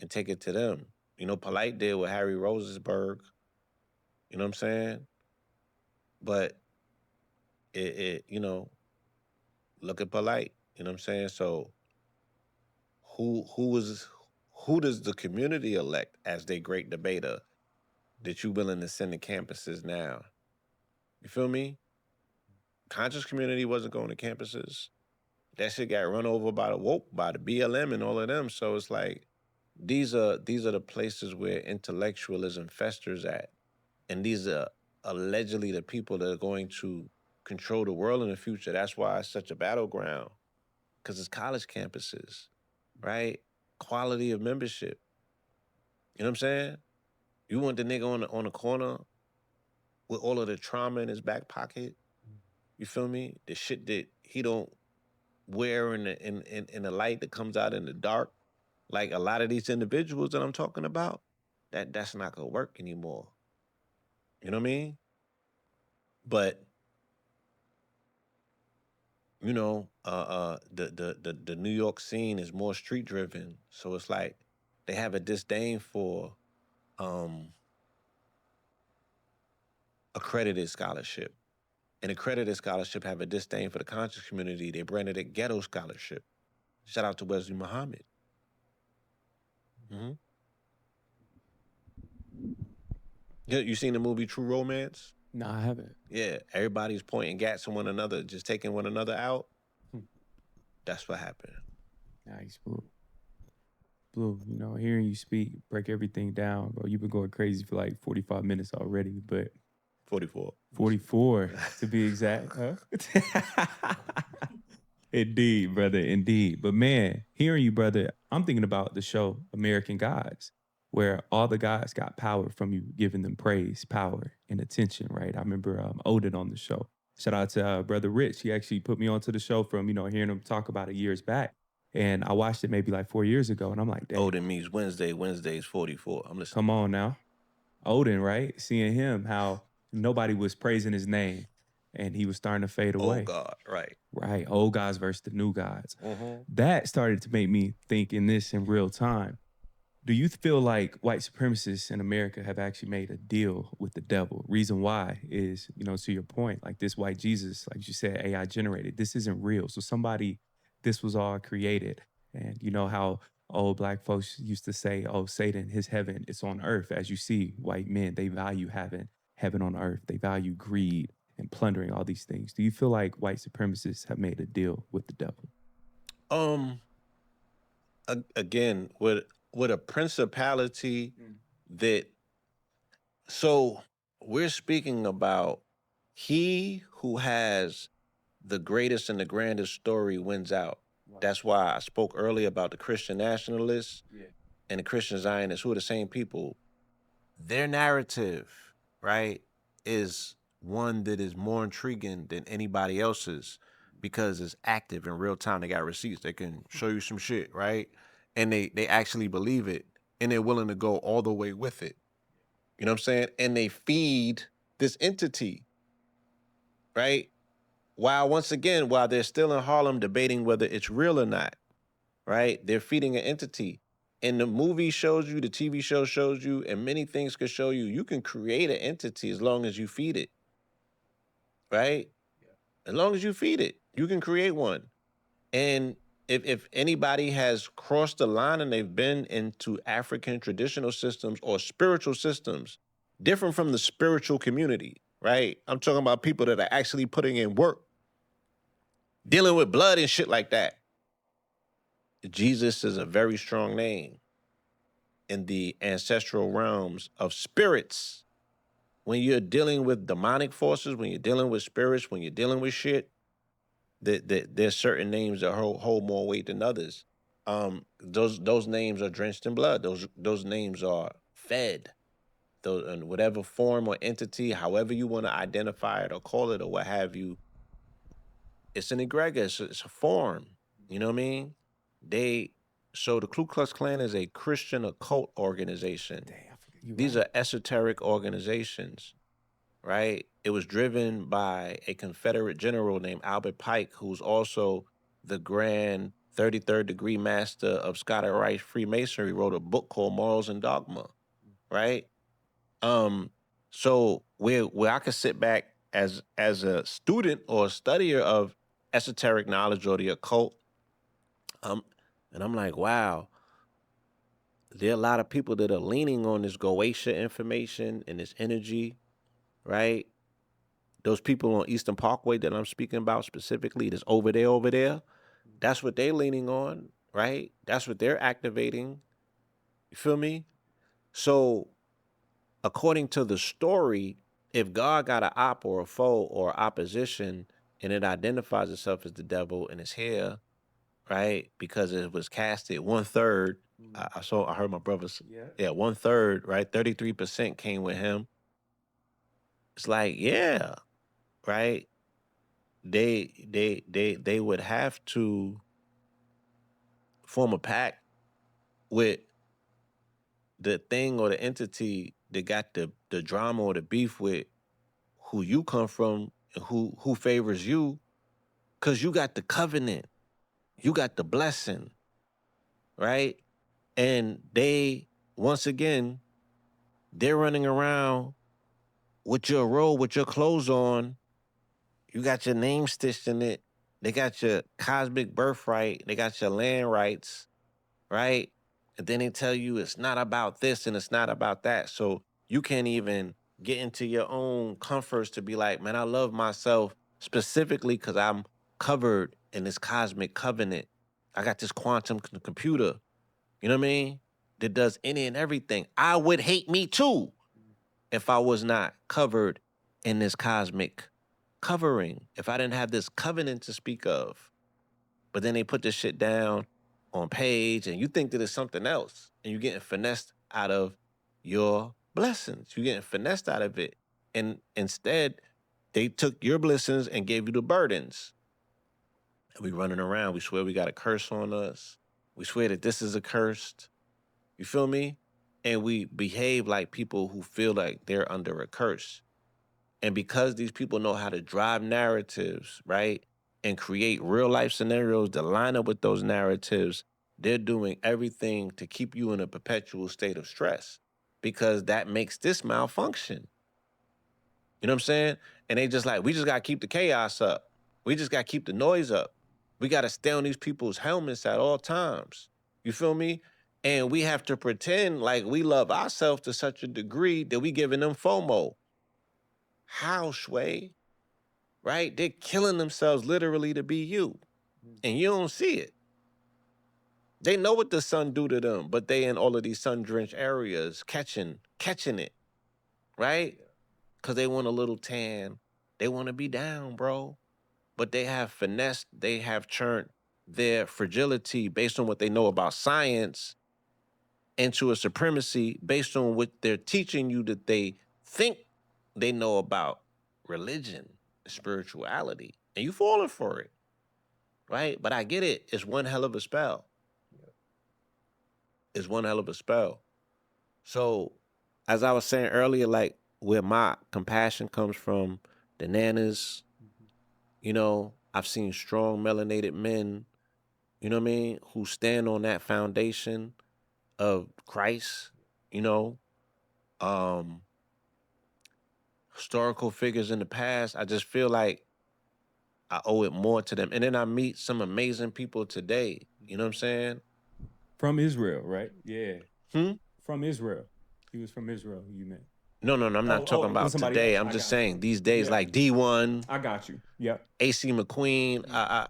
and take it to them? You know, Polite did with Harry Rosensberg. You know what I'm saying? But look at Polite. You know what I'm saying? So who does the community elect as their great debater that you willing to send to campuses now? You feel me? Conscious community wasn't going to campuses. That shit got run over by the woke, by the BLM and all of them. So it's like these are the places where intellectualism festers at. And these are allegedly the people that are going to control the world in the future. That's why it's such a battleground. Because it's college campuses, right? Quality of membership. You know what I'm saying? You want the nigga on the corner with all of the trauma in his back pocket. You feel me? The shit that he don't wear in the light that comes out in the dark. Like a lot of these individuals that I'm talking about, that's not gonna work anymore. You know what I mean? But the New York scene is more street driven, so it's like they have a disdain for um accredited scholarship. And accredited scholarship have a disdain for the conscious community. They branded it ghetto scholarship. Shout out to Wesley Muhammad. Mm-hmm. You seen the movie True Romance? No, I haven't. Yeah, everybody's pointing gats at one another, just taking one another out. That's what happened. Nice, Blue. Blue, hearing you speak, break everything down, bro. You've been going crazy for like 45 minutes already, but 44. 44 to be exact, huh? Indeed, brother, indeed. But man, hearing you, brother, I'm thinking about the show American Gods, where all the gods got power from you giving them praise, power, and attention, right? I remember Odin on the show. Shout out to brother Rich. He actually put me onto the show from, hearing him talk about it years back. And I watched it maybe like 4 years ago, and I'm like, dang. Odin means Wednesday. Wednesday's 44. I'm listening. Come on now. Odin, right? Seeing him, how nobody was praising his name, and he was starting to fade away. Oh God, right. Right, old gods versus the new gods. Mm-hmm. That started to make me think in this in real time. Do you feel like white supremacists in America have actually made a deal with the devil? Reason why is, to your point, like this white Jesus, like you said, AI generated. This isn't real. So this was all created. And you know how old black folks used to say, oh, Satan, his heaven, it's on earth. As you see, white men, they value having heaven on earth. They value greed and plundering, all these things. Do you feel like white supremacists have made a deal with the devil? Again, with a principality that, so we're speaking about he who has the greatest and the grandest story wins out. Right. That's why I spoke earlier about the Christian Nationalists and the Christian Zionists, who are the same people. Their narrative, right, is one that is more intriguing than anybody else's because it's active in real time. They got receipts. They can show you some shit, right? And they actually believe it, and they're willing to go all the way with it. You know what I'm saying? And they feed this entity, right? While they're still in Harlem debating whether it's real or not, right? They're feeding an entity. And the movie shows you, the TV show shows you, and many things could show you, you can create an entity as long as you feed it, right? As long as you feed it, you can create one. And if anybody has crossed the line and they've been into African traditional systems or spiritual systems, different from the spiritual community, right? I'm talking about people that are actually putting in work, dealing with blood and shit like that. Jesus is a very strong name in the ancestral realms of spirits. When you're dealing with demonic forces, when you're dealing with spirits, when you're dealing with shit, there's certain names that hold more weight than others. Those names are drenched in blood. Those names are fed. Those in whatever form or entity, however you want to identify it or call it or what have you, it's an egregor. It's a form. You know what I mean? So the Ku Klux Klan is a Christian occult organization. Damn, you These right. are esoteric organizations, right? It was driven by a Confederate general named Albert Pike, who's also the Grand 33rd degree master of Scottish Rite Freemasonry, wrote a book called Morals and Dogma, right? Um, so where I could sit back as a student or a studier of esoteric knowledge or the occult, um, and I'm like, wow, there are a lot of people that are leaning on this Goetia information and this energy, right? Those people on Eastern Parkway that I'm speaking about specifically, that's over there, that's what they're leaning on, right? That's what they're activating. You feel me? So, according to the story, if God got an op or a foe or opposition and it identifies itself as the devil and it's here, right? Because it was casted 1/3. I heard my brothers. Yeah, 1/3, right? 33% came with him. It's like, yeah, right? They would have to form a pact with the thing or the entity that got the drama or the beef with who you come from and who favors you, because you got the covenant, you got the blessing, right? And they, once again, they're running around with your robe, with your clothes on. You got your name stitched in it. They got your cosmic birthright. They got your land rights, right? And then they tell you it's not about this and it's not about that. So you can't even get into your own comforts to be like, man, I love myself specifically because I'm covered in this cosmic covenant. I got this quantum computer, you know what I mean? That does any and everything. I would hate me too if I was not covered in this cosmic covering, if I didn't have this covenant to speak of. But then they put this shit down on page and you think that it's something else and you're getting finessed out of your blessings. You're getting finessed out of it. And instead, they took your blessings and gave you the burdens. And we running around. We swear we got a curse on us. We swear that this is accursed. You feel me? And we behave like people who feel like they're under a curse. And because these people know how to drive narratives, right? And create real life scenarios that line up with those narratives, they're doing everything to keep you in a perpetual state of stress because that makes this malfunction. You know what I'm saying? And they just like, we just got to keep the chaos up. We just got to keep the noise up. We got to stay on these people's helmets at all times. You feel me? And we have to pretend like we love ourselves to such a degree that we giving them FOMO. How, Sway? Right? They're killing themselves literally to be you. And you don't see it. They know what the sun do to them, but they in all of these sun-drenched areas catching it, right? Because they want a little tan. They want to be down, bro. But they have finessed, they have turned their fragility based on what they know about science into a supremacy based on what they're teaching you that they think they know about religion, spirituality. And you falling for it, right? But I get it. It's one hell of a spell. It's one hell of a spell. So, as I was saying earlier, like where my compassion comes from, the nanas, you know, I've seen strong melanated men, you know what I mean, who stand on that foundation of Christ, you know, um, historical figures in the past. I just feel like I owe it more to them. And then I meet some amazing people today. You know what I'm saying? From Israel, right? Yeah. Hmm? From Israel. He was from Israel, you met. No, I'm not talking It was about somebody today. else. I'm I just got you. saying these days, Yeah. like D1, I got you. Yep. AC McQueen, AJ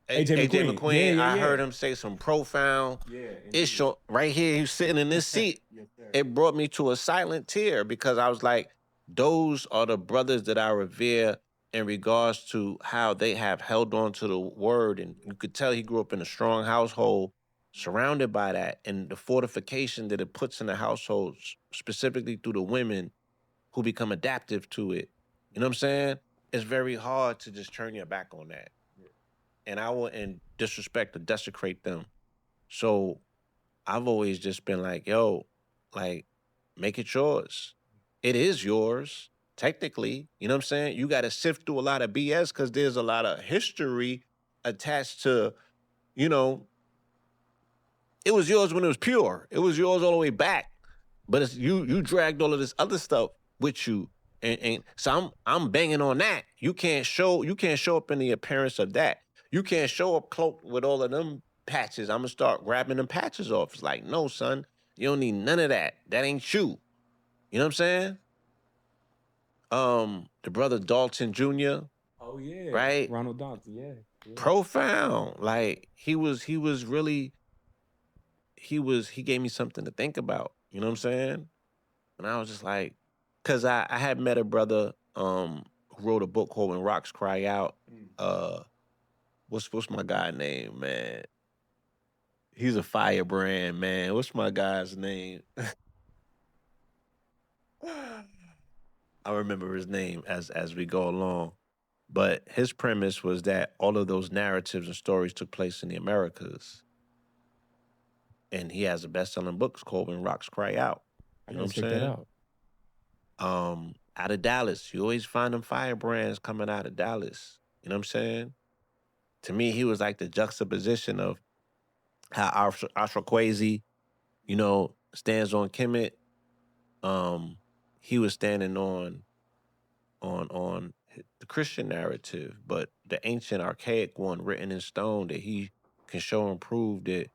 AJ McQueen. McQueen, Yeah. I heard him say some profound. Yeah. It's short, right here, he's sitting in this seat. Yes, sir. It brought me to a silent tear because I was like, those are the brothers that I revere in regards to how they have held on to the word. And you could tell he grew up in a strong household surrounded by that, and the fortification that it puts in the household, specifically through the women who become adaptive to it. You know what I'm saying? It's very hard to just turn your back on that. And I wouldn't disrespect or desecrate them. So I've always just been like, yo, like, make it yours. It is yours, technically. You know what I'm saying? You got to sift through a lot of BS because there's a lot of history attached to, you know, it was yours when it was pure. It was yours all the way back. But it's you dragged all of this other stuff with you. And so I'm banging on that. You can't show up in the appearance of that. You can't show up cloaked with all of them patches. I'm gonna start grabbing them patches off. It's like, no, son, you don't need none of that. That ain't you. You know what I'm saying? The brother Dalton Jr. Oh yeah. Right? Ronald Dalton, yeah. Profound. Like he was really he gave me something to think about. You know what I'm saying? And I was just like, cause I had met a brother who wrote a book called When Rocks Cry Out. What's my guy name, man? He's a firebrand, man. What's my guy's name? I remember his name as we go along. But his premise was that all of those narratives and stories took place in the Americas. And he has a best-selling book called When Rocks Cry Out. You know what I'm check saying? that out. Out of Dallas. You always find them firebrands coming out of Dallas. You know what I'm saying? To me, he was like the juxtaposition of how Ashra Kwesi, you know, stands on Kemet. He was standing on the Christian narrative, but the ancient archaic one written in stone that he can show and prove that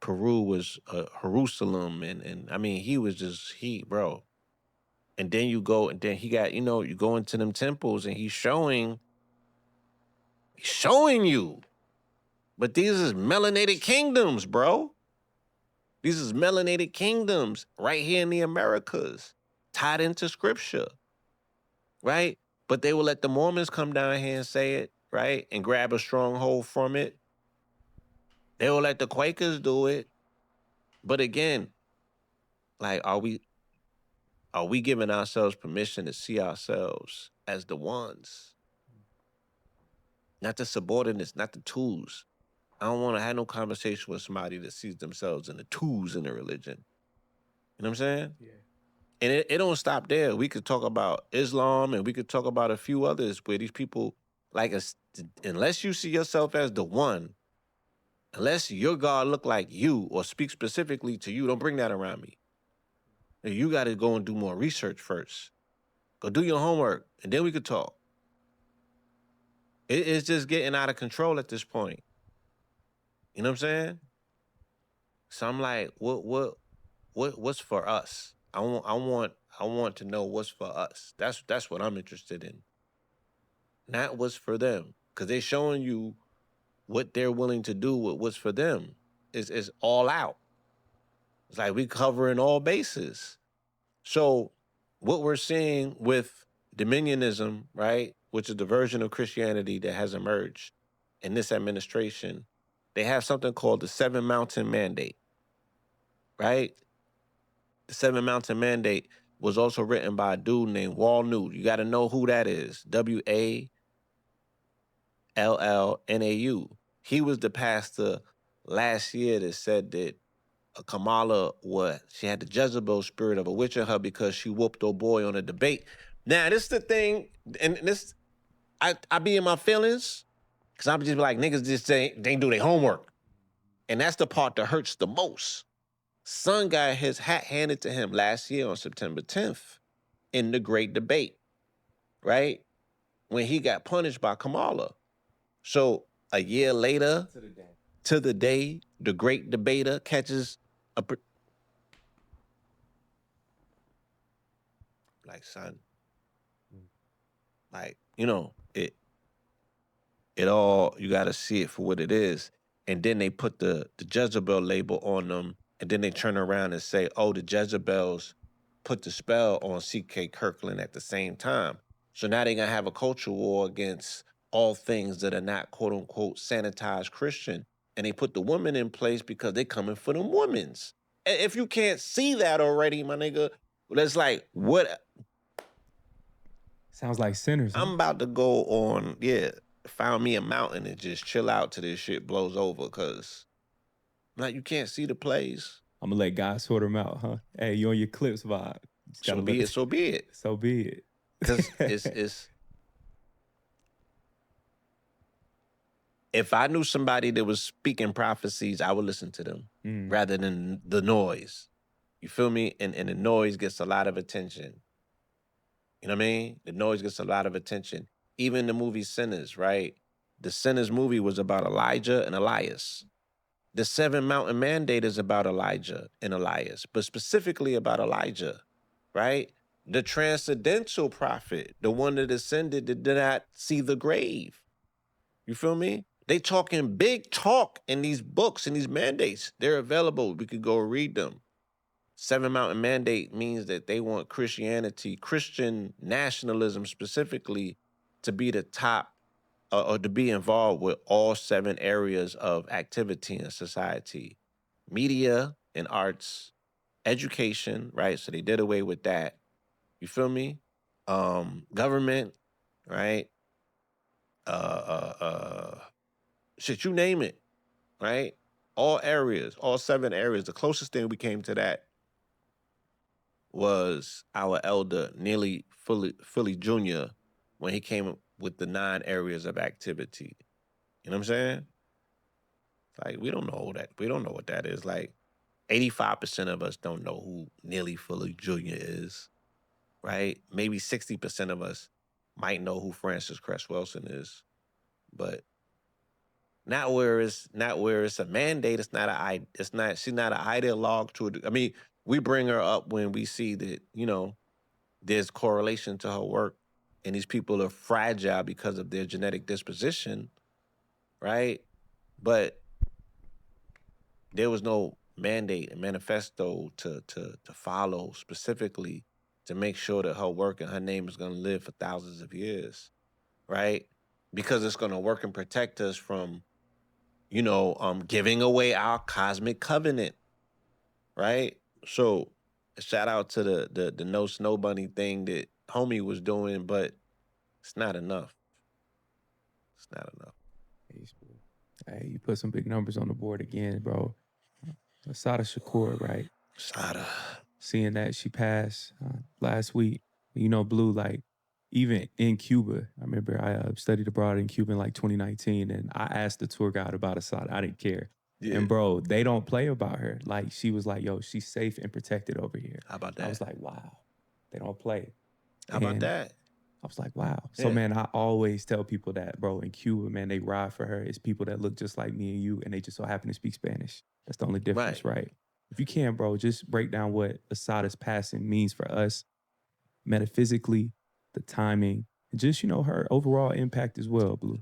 Peru was Jerusalem, and I mean he was just bro. And then you go, and then he got, you go into them temples and he's showing you. But these is melanated kingdoms, bro. These is melanated kingdoms right here in the Americas, tied into scripture, right? But they will let the Mormons come down here and say it, right? And grab a stronghold from it. They will let the Quakers do it. But again, like, are we giving ourselves permission to see ourselves as the ones? Not the subordinates, not the tools. I don't want to have no conversation with somebody that sees themselves in the tools in the religion. You know what I'm saying? Yeah. And it don't stop there. We could talk about Islam and we could talk about a few others where these people, like, unless you see yourself as the one, unless your God look like you or speak specifically to you, don't bring that around me. You got to go and do more research first. Go do your homework, and then we could talk. It's just getting out of control at this point. You know what I'm saying? So I'm like, what's for us? I want to know what's for us. That's what I'm interested in. Not what's for them, because they're showing you what they're willing to do with what's for them. Is all out. It's like we covering all bases. So what we're seeing with dominionism, right, which is the version of Christianity that has emerged in this administration, they have something called the Seven Mountain Mandate, right? The Seven Mountain Mandate was also written by a dude named Walnut. You got to know who that is. Wallnau. He was the pastor last year that said that Kamala, she had the Jezebel spirit of a witch in her because she whooped old boy on a debate. Now, this is the thing, and this, I be in my feelings, because I'm just like, niggas just say, they do their homework. And that's the part that hurts the most. Son got his hat handed to him last year on September 10th in the great debate, right? When he got punished by Kamala. So a year later, to the day, the great debater catches a like, son, like, it all, you got to see it for what it is. And then they put the Jezebel label on them, and then they turn around and say, oh, the Jezebels put the spell on C.K. Kirkland at the same time. So now they're going to have a culture war against all things that are not, quote unquote, sanitized Christian. And they put the women in place because they're coming for them women's. And if you can't see that already, my nigga, that's like, what? Sounds like sinners. I'm about to go on, found me a mountain and just chill out till this shit blows over, because like, you can't see the plays. I'm gonna let God sort them out, huh? Hey, you on your clips vibe. So be it. So be it. Because it's if I knew somebody that was speaking prophecies, I would listen to them rather than the noise. You feel me? And the noise gets a lot of attention. You know what I mean? The noise gets a lot of attention. Even the movie Sinners, right? The Sinners movie was about Elijah and Elias. The Seven Mountain Mandate is about Elijah and Elias, but specifically about Elijah, right? The transcendental prophet, the one that ascended, did not see the grave. You feel me? They talking big talk in these books and these mandates. They're available. We could go read them. Seven Mountain Mandate means that they want Christianity, Christian nationalism specifically, to be the top or to be involved with all 7 areas of activity in society: media and arts, education, right? So they did away with that. You feel me? Government, right? Shit, you name it, right? All areas, all 7 areas. The closest thing we came to that was our elder, Neely Fully Jr., when he came with the 9 areas of activity. You know what I'm saying? Like, we don't know that. We don't know what that is. Like, 85% of us don't know who Neely Fuller Jr. is, right? Maybe 60% of us might know who Francis Cress Wilson is, but not where it's a mandate. She's not an ideologue to it. I mean, we bring her up when we see that, there's correlation to her work, and these people are fragile because of their genetic disposition, right? But there was no mandate and manifesto to follow specifically to make sure that her work and her name is going to live for thousands of years, right? Because it's going to work and protect us from, giving away our cosmic covenant, right? So shout out to the no snow bunny thing that homie was doing, but it's not enough. It's not enough. Hey, you put some big numbers on the board again, bro. Assata Shakur, right? Assata. Seeing that she passed last week. Blue, like, even in Cuba, I remember I studied abroad in Cuba in like 2019, and I asked the tour guide about Assata. I didn't care. Yeah. And bro, they don't play about her. Like, she was like, yo, she's safe and protected over here. How about that? I was like, wow, they don't play. How about that? I was like, wow. So, man, I always tell people that, bro, in Cuba, man, they ride for her. It's people that look just like me and you, and they just so happen to speak Spanish. That's the only difference, right? If you can, bro, just break down what Assata's passing means for us, metaphysically, the timing, and just, her overall impact as well, Blue.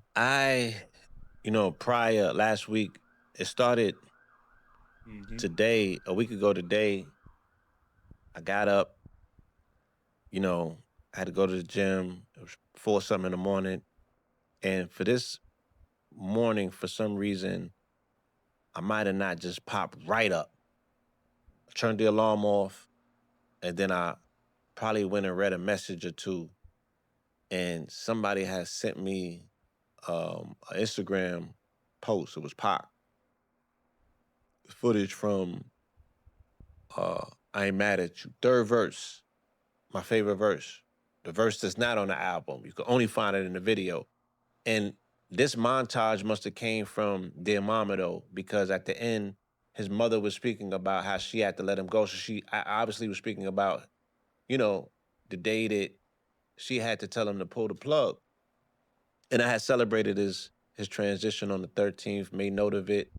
Prior, last week, it started today, a week ago today, I got up, I had to go to the gym. It was 4 something in the morning. And for this morning, for some reason, I might have not just popped right up. I turned the alarm off, and then I probably went and read a message or two, and somebody had sent me an Instagram post. It was Pac. Footage from I Ain't Mad at You. 3rd verse, my favorite verse. The verse that's not on the album. You can only find it in the video. And this montage must have came from Dear Mama, though, because at the end, his mother was speaking about how she had to let him go. So she obviously was speaking about, the day that she had to tell him to pull the plug. And I had celebrated his his transition on the 13th, made note of it,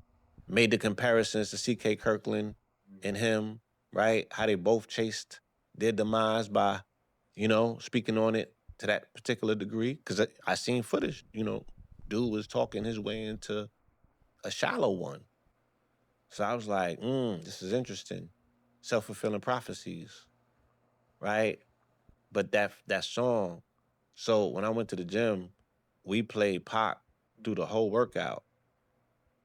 made the comparisons to C.K. Kirkland and him, right? How they both chased their demise by, speaking on it to that particular degree. Because I seen footage, dude was talking his way into a shallow one. So I was like, this is interesting. Self-fulfilling prophecies, right? But that song, so when I went to the gym, we played Pac through the whole workout.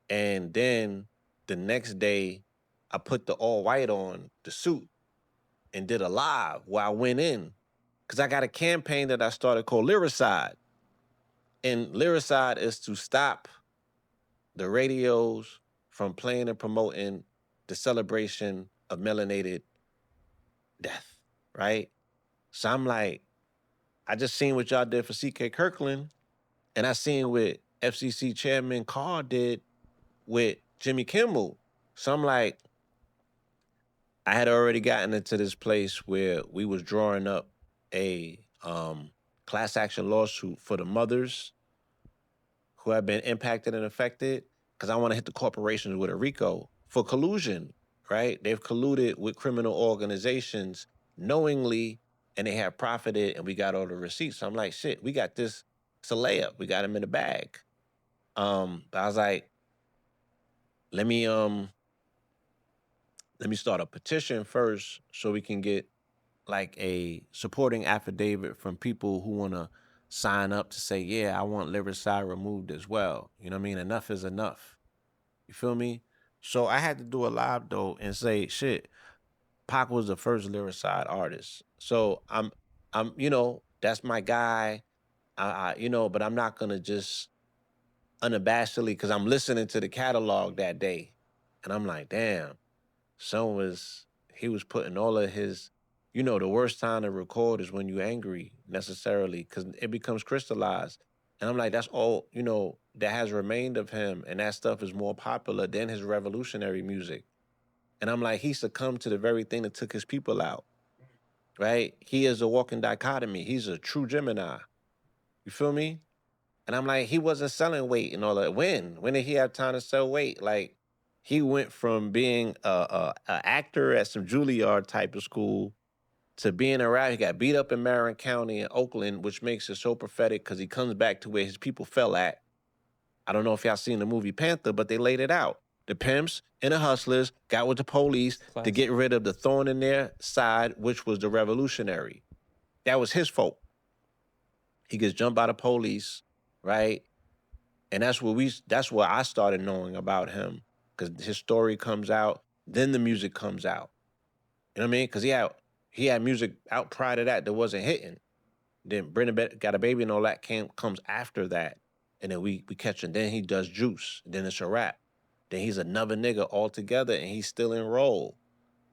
And then the next day, I put the all white on, the suit, and did a live where I went in. Because I got a campaign that I started called Lyricide. And Lyricide is to stop the radios from playing and promoting the celebration of melanated death, right? So I'm like, I just seen what y'all did for C.K. Kirkland, and I seen what FCC Chairman Carr did with Jimmy Kimmel. So I'm like, I had already gotten into this place where we was drawing up a class action lawsuit for the mothers who have been impacted and affected, because I want to hit the corporations with a RICO for collusion, right? They've colluded with criminal organizations knowingly, and they have profited, and we got all the receipts. So I'm like, shit, we got this. It's a layup. We got them in the bag. But I was like, let me start a petition first so we can get like a supporting affidavit from people who want to sign up to say, yeah, I want Lyricide removed as well. You know what I mean? Enough is enough. You feel me? So I had to do a live though and say, shit, Pac was the first Lyricide artist. So I'm, that's my guy. But I'm not gonna just unabashedly, because I'm listening to the catalog that day, and I'm like, damn, he was putting all of his, the worst time to record is when you're angry, necessarily, because it becomes crystallized. And I'm like, that's all, that has remained of him, and that stuff is more popular than his revolutionary music. And I'm like, he succumbed to the very thing that took his people out, right? He is a walking dichotomy. He's a true Gemini. You feel me? And I'm like, he wasn't selling weight and all that. When? When did he have time to sell weight? Like, he went from being a actor at some Juilliard type of school to being around. He got beat up in Marin County in Oakland, which makes it so prophetic because he comes back to where his people fell at. I don't know if y'all seen the movie Panther, but they laid it out. The pimps and the hustlers got with the police to get rid of the thorn in their side, which was the revolutionary. That was his fault. He gets jumped by the police, right? And that's what I started knowing about him, because his story comes out, then the music comes out. You know what I mean? Because he had music out prior to that wasn't hitting. Then Brenda Got a Baby and all that comes after that. And then we catch him. Then he does Juice. Then it's a rap. Then he's another nigga altogether, and he's still in role.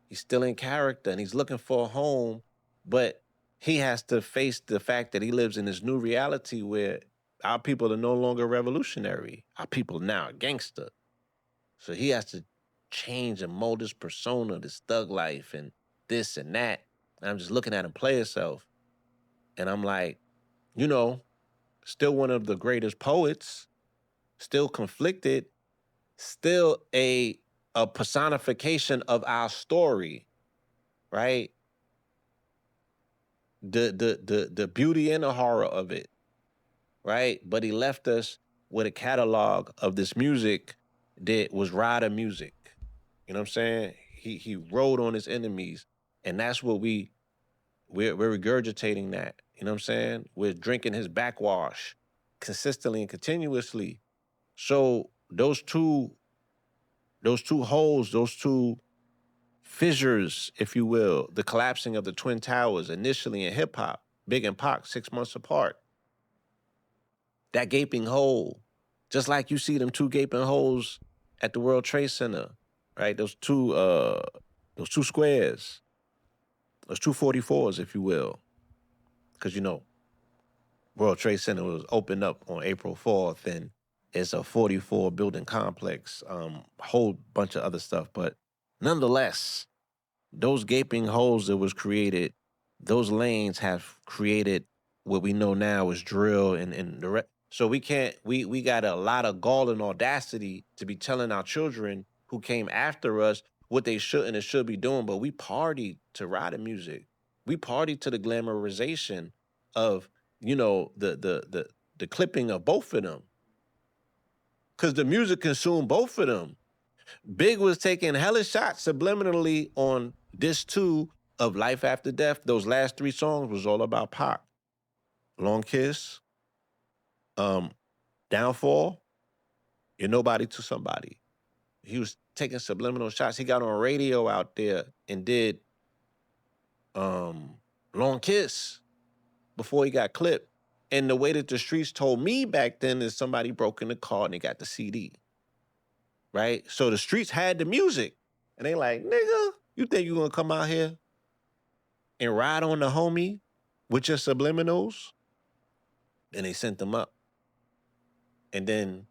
He's still in character, and he's looking for a home, but he has to face the fact that he lives in this new reality where our people are no longer revolutionary. Our people now are gangster. So he has to change and mold his persona, this thug life and this and that. And I'm just looking at him play himself. And I'm like, still one of the greatest poets, still conflicted, still a personification of our story, right? The beauty and the horror of it, right? But he left us with a catalog of this music that was rider music. You know what I'm saying? He rode on his enemies, and that's what we're regurgitating that. You know what I'm saying? We're drinking his backwash consistently and continuously. So those two holes, those two fissures, if you will, the collapsing of the Twin Towers initially in hip hop, Big and Pac, 6 months apart. That gaping hole, just like you see them two gaping holes at the World Trade Center, right? Those two squares, those 244s, if you will, because World Trade Center was opened up on April 4th, and it's a 44 building complex, a whole bunch of other stuff, but nonetheless, those gaping holes that was created, those lanes have created what we know now is drill and So we can't, we got a lot of gall and audacity to be telling our children who came after us what they shouldn't and should be doing, but we party to ride music. We party to the glamorization of, the clipping of both of them. Cause the music consumed both of them. Big was taking hella shots subliminally on this too of Life After Death. Those last 3 songs was all about Pac. Long Kiss, Downfall, You're Nobody to Somebody. He was taking subliminal shots. He got on radio out there and did Long Kiss before he got clipped. And the way that the streets told me back then is somebody broke in the car and they got the CD. Right? So the streets had the music. And they like, nigga, you think you gonna come out here and ride on the homie with your subliminals? And they sent them up. And then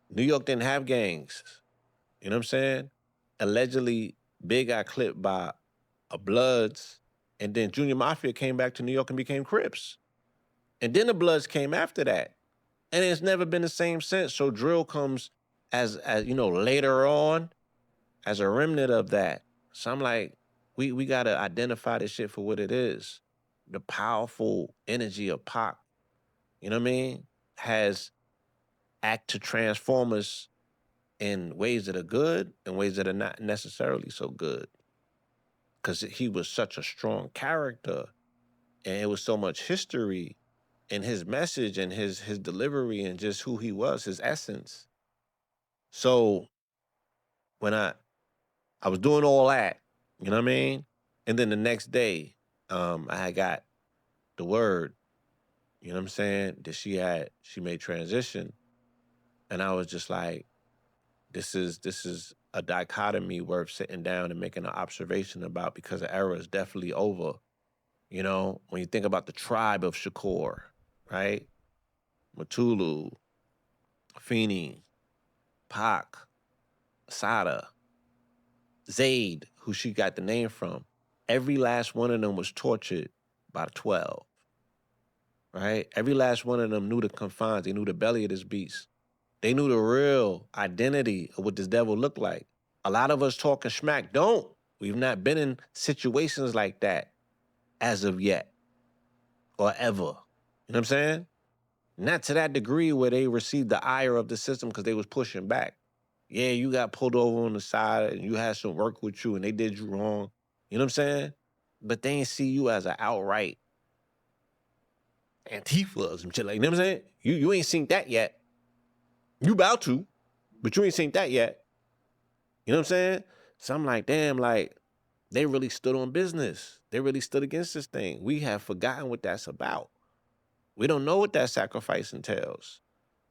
New York didn't have gangs. You know what I'm saying? Allegedly, Big got clipped by a Bloods, and then Junior Mafia came back to New York and became Crips. And then the Bloods came after that. And it's never been the same since. So drill comes as later on as a remnant of that. So I'm like, we gotta identify this shit for what it is. The powerful energy of Pac, you know what I mean, has act to transform us in ways that are good and ways that are not necessarily so good. Because he was such a strong character and it was so much history in his message and his delivery and just who he was, his essence. So when I was doing all that, you know what I mean? And then the next day, I had got the word, you know what I'm saying, that she made transition. And I was just like, this is a dichotomy worth sitting down and making an observation about, because the era is definitely over. You know, when you think about the tribe of Shakur, right? Matulu, Afeni, Pac, Assata, Zayd, who she got the name from, every last one of them was tortured by 12, right? Every last one of them knew the confines. They knew the belly of this beast. They knew the real identity of what this devil looked like. A lot of us talking smack don't. We've not been in situations like that as of yet or ever. You know what I'm saying? Not to that degree where they received the ire of the system because they was pushing back. Yeah, you got pulled over on the side and you had some work with you and they did you wrong. You know what I'm saying? But they ain't see you as an outright Antifa or some shit like, you know what I'm saying? You ain't seen that yet. You about to, but you ain't seen that yet. You know what I'm saying? So I'm like, damn, like, they really stood on business. They really stood against this thing. We have forgotten what that's about. We don't know what that sacrifice entails.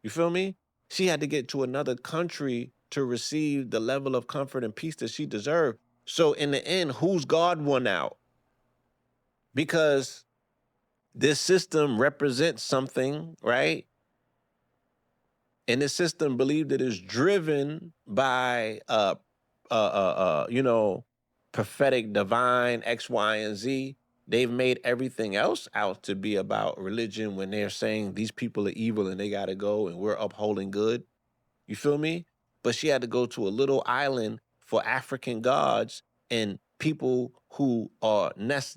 You feel me? She had to get to another country to receive the level of comfort and peace that she deserved. So in the end, whose God won out? Because this system represents something, right? And this system believed it is driven by prophetic, divine, X, Y, and Z. They've made everything else out to be about religion when they're saying these people are evil and they got to go and we're upholding good. You feel me? But she had to go to a little island for African gods and people who are not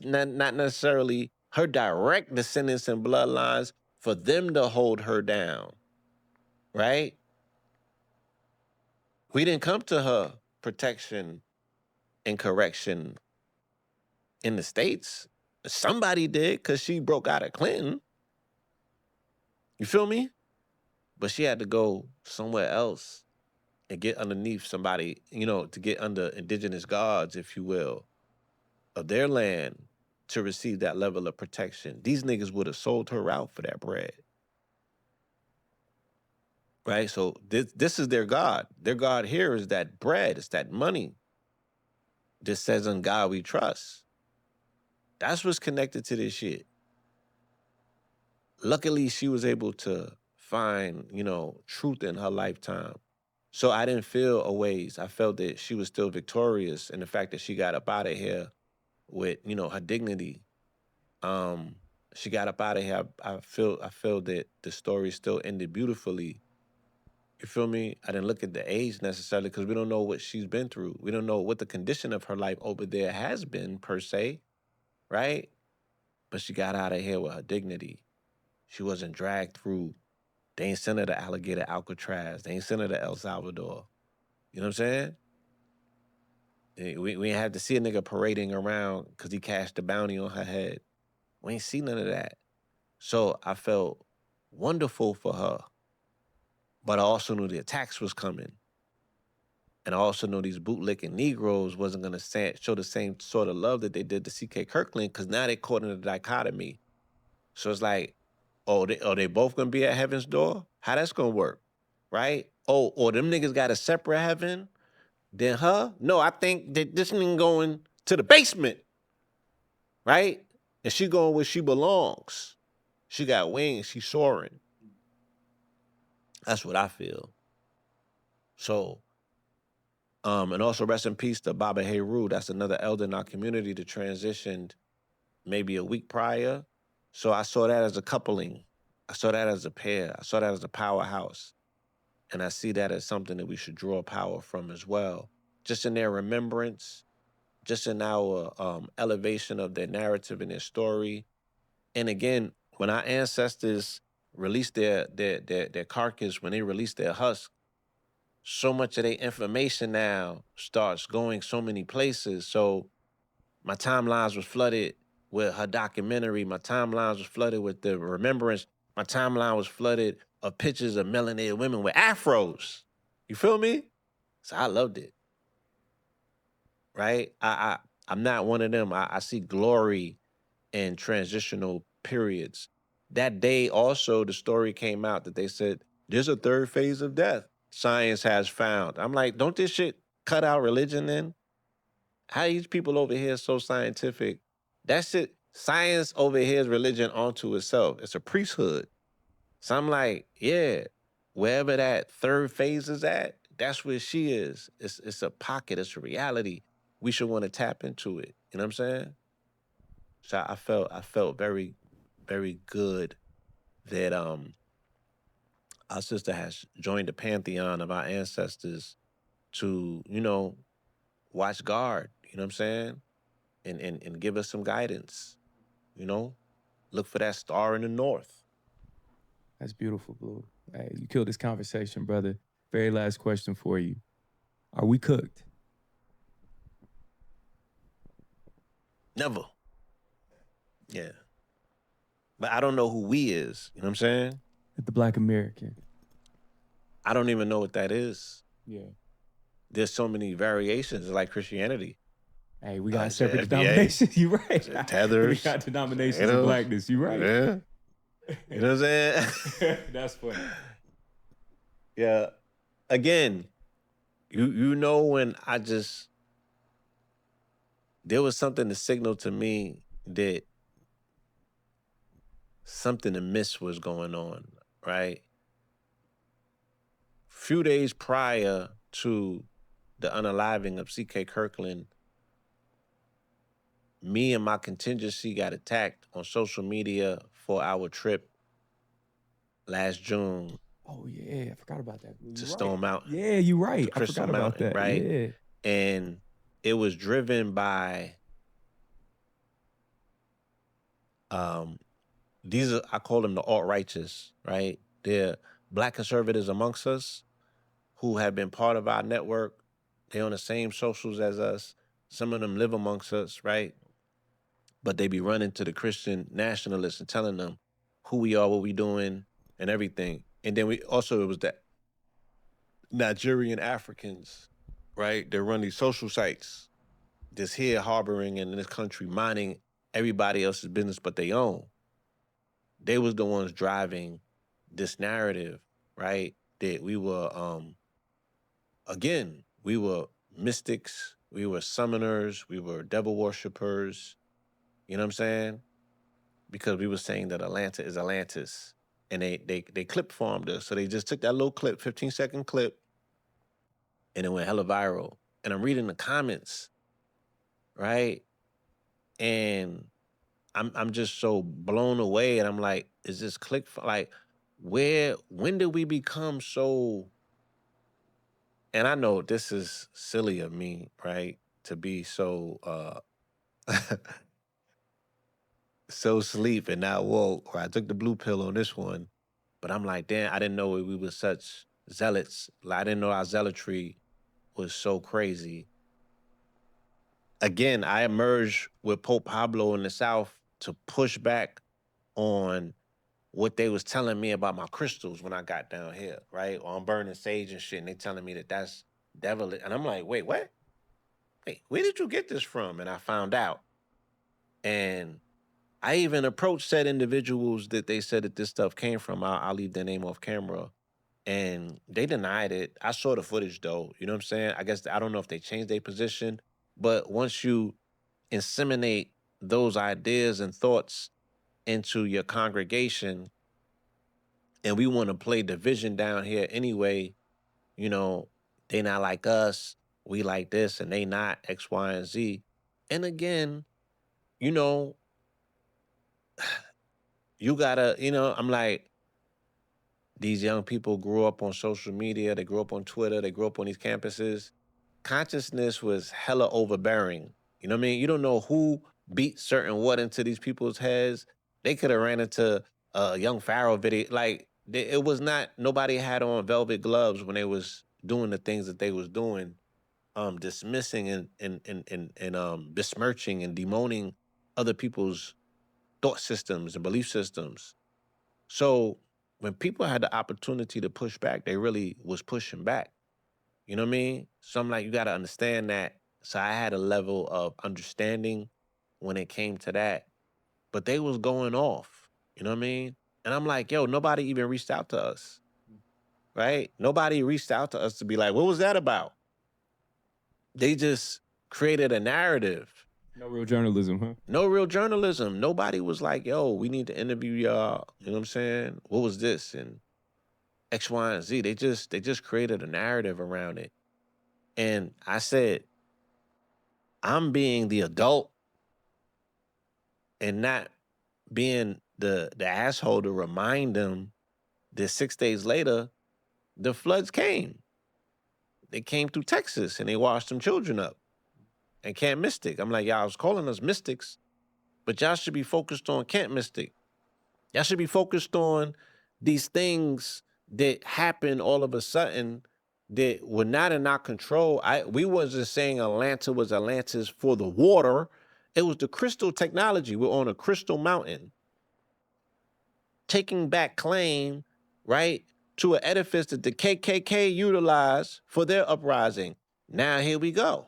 necessarily her direct descendants and bloodlines for them to hold her down, right? We didn't come to her protection and correction in the States. Somebody did because she broke out of Clinton. You feel me? But she had to go somewhere else and get underneath somebody, to get under indigenous gods, if you will, of their land to receive that level of protection. These niggas would have sold her out for that bread. Right? So this is their God. Their God here is that bread. It's that money. This says, on God we trust. That's what's connected to this shit. Luckily, she was able to find, truth in her lifetime. So I didn't feel a ways. I felt that she was still victorious in the fact that she got up out of here with, her dignity. she got up out of here. I feel that the story still ended beautifully. You feel me? I didn't look at the age necessarily because we don't know what she's been through. We don't know what the condition of her life over there has been per se, right? But she got out of here with her dignity. She wasn't dragged through. They ain't sent her to Alligator Alcatraz. They ain't sent her to El Salvador. You know what I'm saying? We ain't had to see a nigga parading around because he cashed the bounty on her head. We ain't see none of that. So I felt wonderful for her. But I also knew the attacks was coming. And I also knew these bootlicking Negroes wasn't going to show the same sort of love that they did to C.K. Kirkland because now they caught in a dichotomy. So it's like, oh, they both going to be at heaven's door? How that's going to work, right? Oh, or them niggas got a separate heaven than her? No, I think that this nigga going to the basement, right? And she going where she belongs. She got wings. She soaring. That's what I feel. So, and also rest in peace to Baba Heru. That's another elder in our community that transitioned maybe a week prior. So I saw that as a coupling. I saw that as a pair. I saw that as a powerhouse. And I see that as something that we should draw power from as well. Just in their remembrance, just in our elevation of their narrative and their story. And again, when our ancestors released their carcass, when they released their husk, so much of their information now starts going so many places. So my timelines was flooded with her documentary. My timelines was flooded with the remembrance. My timeline was flooded of pictures of melanated women with afros. You feel me? So I loved it. Right? I'm not one of them. I see glory in transitional periods. That day also the story came out that they said there's a third phase of death science has found. I'm like, don't this shit cut out religion then? How these people over here so scientific? That shit, science over here is religion onto itself. It's a priesthood. So I'm like, yeah, wherever that third phase is at, that's where she is. It's a pocket, it's a reality. We should want to tap into it. You know what I'm saying? So I felt very, very good that our sister has joined the pantheon of our ancestors to, watch guard, you know what I'm saying? And give us some guidance, you know? Look for that star in the north. That's beautiful, Blue. Hey, you killed this conversation, brother. Very last question for you. Are we cooked? Never. Yeah. But I don't know who we is, you know what I'm saying? The Black American. I don't even know what that is. Yeah. There's so many variations, like Christianity. Hey, we got separate denominations. You right. Tethers. We got denominations of blackness. You right. Yeah. You know what I'm saying? That's funny. Yeah. Again, you know when there was something to signal to me that something amiss was going on, right? Few days prior to the unaliving of C.K. Kirkland, me and my contingency got attacked on social media for our trip last June. Oh yeah, I forgot about that. To Stone Mountain. Yeah, you're right. I forgot about that. Right? Yeah. And it was driven by these are, I call them the alt-righteous, right? They're black conservatives amongst us who have been part of our network. They're on the same socials as us. Some of them live amongst us, right? But they be running to the Christian nationalists and telling them who we are, what we doing, and everything. And then it was the Nigerian Africans, right? They run these social sites that's here harboring in this country, minding everybody else's business but their own. They was the ones driving this narrative, right? That we were, again, we were mystics, we were summoners, we were devil worshipers, you know what I'm saying? Because we were saying that Atlanta is Atlantis. And they clip farmed us. So they just took that little clip, 15-second clip, and it went hella viral. And I'm reading the comments, right? And I'm just so blown away, and I'm like, is this like, when did we become so? And I know this is silly of me, right, to be so so sleep and not woke, or I took the blue pill on this one. But I'm like, damn, I didn't know we were such zealots. Like, I didn't know our zealotry was so crazy. Again, I emerged with Pope Pablo in the South to push back on what they was telling me about my crystals when I got down here, right? Or I'm burning sage and shit, and they telling me that that's devilish. And I'm like, wait, what? Wait, where did you get this from? And I found out. And I even approached said individuals that they said that this stuff came from. I'll leave their name off camera. And they denied it. I saw the footage though. You know what I'm saying? I guess I don't know if they changed their position, but once you inseminate those ideas and thoughts into your congregation, and we want to play division down here anyway, you know, they not like us, we like this, and they not X, Y, and Z. And again, you know, you gotta, I'm like, these young people grew up on social media, they grew up on Twitter, they grew up on these campuses. Consciousness was hella overbearing. You know what I mean? You don't know who beat certain what into these people's heads. They could have ran into a young Pharaoh video. Like, it was not, nobody had on velvet gloves when they was doing the things that they was doing, dismissing and besmirching and demoning other people's thought systems and belief systems. So when people had the opportunity to push back, they really was pushing back. You know what I mean? So I'm like, you gotta understand that. So I had a level of understanding when it came to that. But they was going off. You know what I mean? And I'm like, yo, nobody even reached out to us. Right? Nobody reached out to us to be like, what was that about? They just created a narrative. No real journalism, huh? No real journalism. Nobody was like, yo, we need to interview y'all. You know what I'm saying? What was this? And X, Y, and Z. They just created a narrative around it. And I said, I'm being the adult and not being the asshole to remind them that 6 days later, the floods came. They came through Texas and they washed them children up and Camp Mystic. I'm like, y'all was calling us mystics, but y'all should be focused on Camp Mystic. Y'all should be focused on these things that happen all of a sudden that were not in our control. We wasn't saying Atlanta was Atlantis for the water. It was the crystal technology. We're on a crystal mountain, taking back claim, right, to an edifice that the KKK utilized for their uprising. Now here we go.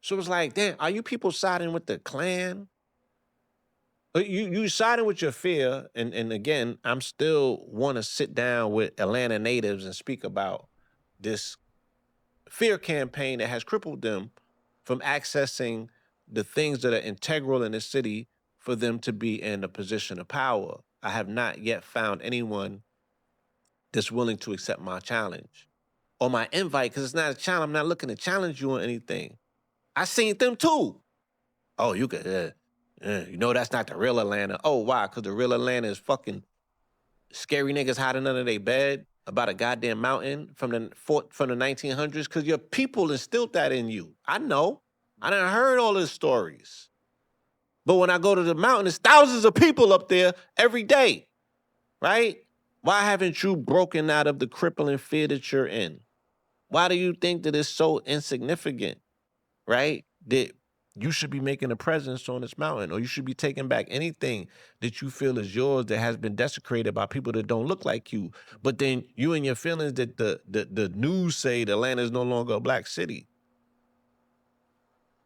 So it's like, damn, are you people siding with the Klan? You siding with your fear, and again, I'm still want to sit down with Atlanta natives and speak about this fear campaign that has crippled them from accessing the things that are integral in the city for them to be in a position of power. I have not yet found anyone that's willing to accept my challenge or my invite, because it's not a challenge. I'm not looking to challenge you on anything. I seen them too. Oh, you could, you know that's not the real Atlanta. Oh, why? Because the real Atlanta is fucking scary niggas hiding under their bed about a goddamn mountain from the 1900s. Because your people instilled that in you. I know. I done heard all these stories. But when I go to the mountain, there's thousands of people up there every day, right? Why haven't you broken out of the crippling fear that you're in? Why do you think that it's so insignificant, right? That you should be making a presence on this mountain, or you should be taking back anything that you feel is yours that has been desecrated by people that don't look like you. But then you and your feelings that the news say that Atlanta is no longer a black city.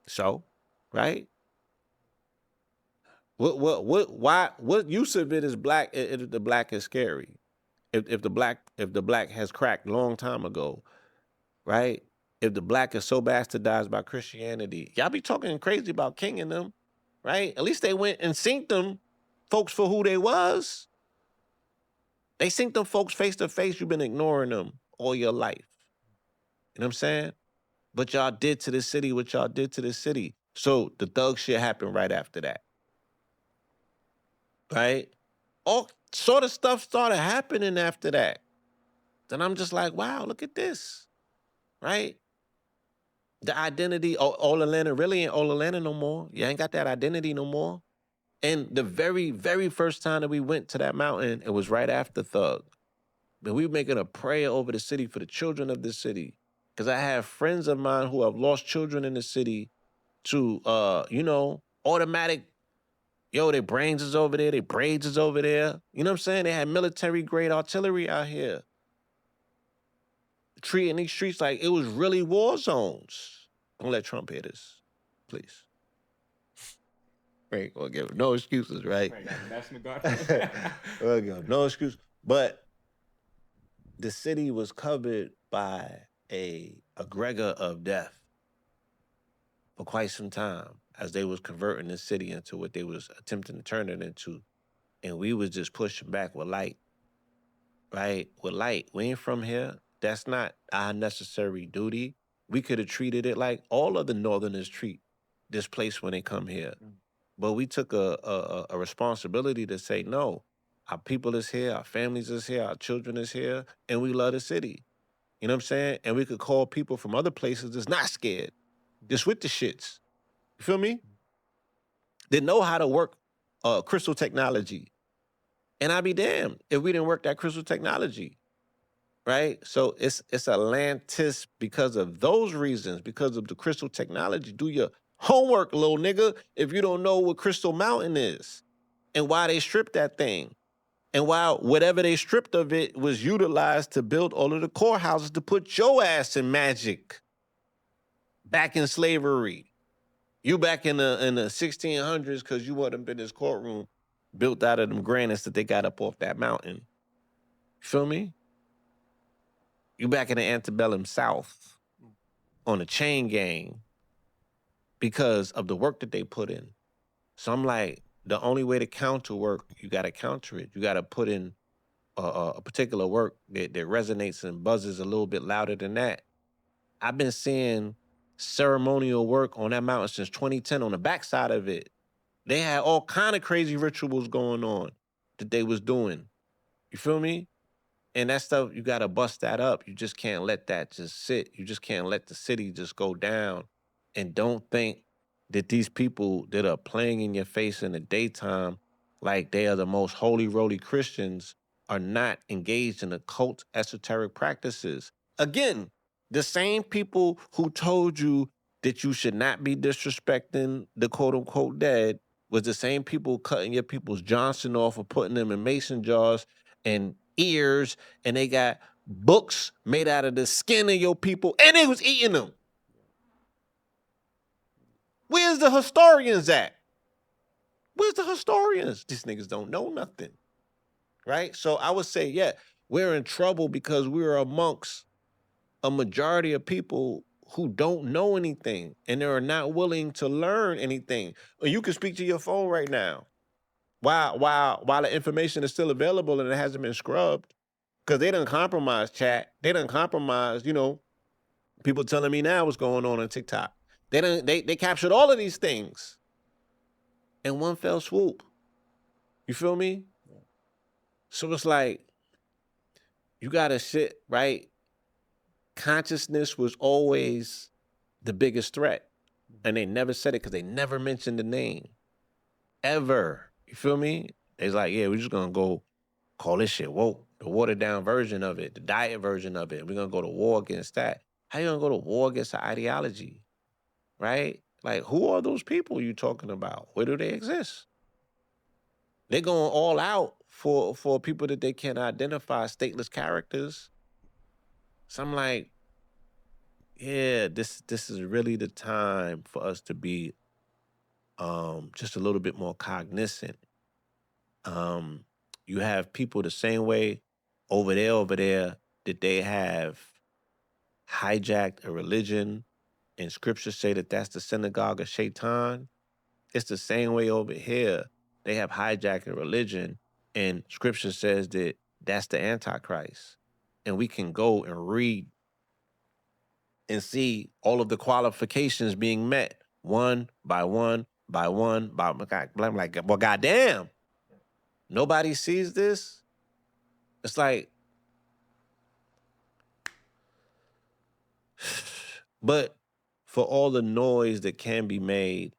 So, right? What use of it is black if the black is scary? If the black has cracked long time ago, right? If the black is so bastardized by Christianity, y'all be talking crazy about King and them, right? At least they went and synced them folks for who they was. They synced them folks face to face. You've been ignoring them all your life. You know what I'm saying? But y'all did to this city what y'all did to this city. So the thug shit happened right after that. right? All sort of stuff started happening after that. Then I'm just like, wow, look at this, right? The identity, All Atlanta really ain't All Atlanta no more. You ain't got that identity no more. And the very, very first time that we went to that mountain, it was right after Thug. But we were making a prayer over the city for the children of the city. Because I have friends of mine who have lost children in the city to, automatic, their brains is over there, their braids is over there. You know what I'm saying? They had military grade artillery out here. Treating these streets like it was really war zones. Don't let Trump hear this, please. Right, we'll give him no excuses, right? We'll give him no excuse. But the city was covered by a egregor of death for quite some time as they was converting the city into what they was attempting to turn it into. And we was just pushing back with light, right? With light. We ain't from here. That's not our necessary duty. We could have treated it like all other Northerners treat this place when they come here. But we took a responsibility to say, no, our people is here, our families is here, our children is here, and we love the city. You know what I'm saying? And we could call people from other places that's not scared, just with the shits. You feel me? They know how to work crystal technology. And I'd be damned if we didn't work that crystal technology. Right? So it's Atlantis because of those reasons, because of the crystal technology. Do your homework, little nigga, if you don't know what Crystal Mountain is and why they stripped that thing. And why whatever they stripped of it was utilized to build all of the courthouses to put your ass in magic. Back in slavery. You back in the 1600s because you wasn't in this courtroom built out of them granites that they got up off that mountain. You feel me? You back in the antebellum South on a chain gang because of the work that they put in. So I'm like, the only way to counter work, you got to counter it. You got to put in a particular work that resonates and buzzes a little bit louder than that. I've been seeing ceremonial work on that mountain since 2010 on the backside of it. They had all kind of crazy rituals going on that they was doing. You feel me? And that stuff, you got to bust that up. You just can't let that just sit. You just can't let the city just go down. And don't think that these people that are playing in your face in the daytime like they are the most holy roly Christians are not engaged in occult esoteric practices. Again, the same people who told you that you should not be disrespecting the quote unquote dead was the same people cutting your people's Johnson off or putting them in mason jars and ears, and they got books made out of the skin of your people, and they was eating them. Where's the historians at? Where's the historians? These niggas don't know nothing, right? So I would say, yeah, we're in trouble because we're amongst a majority of people who don't know anything and they are not willing to learn anything. You can speak to your phone right now while the information is still available and it hasn't been scrubbed, because they done compromised chat. They done compromised, people telling me now what's going on TikTok. They captured all of these things in one fell swoop. You feel me? Yeah. So it's like, you gotta sit, right? Consciousness was always the biggest threat. And they never said it because they never mentioned the name. Ever. You feel me? It's like, yeah, we're just gonna go call this shit woke. The watered down version of it, the diet version of it. We're gonna go to war against that. How you gonna go to war against an ideology? Right? Like, who are those people you talking about? Where do they exist? They're going all out for people that they can't identify, stateless characters. So I'm like, yeah, this is really the time for us to be just a little bit more cognizant. You have people the same way over there that they have hijacked a religion, and scriptures say that that's the synagogue of Shaitan. It's the same way over here. They have hijacked a religion, and scripture says that that's the Antichrist. And we can go and read and see all of the qualifications being met one by one by one by, I'm like, well, goddamn. nobody sees this. It's like, but for all the noise that can be made,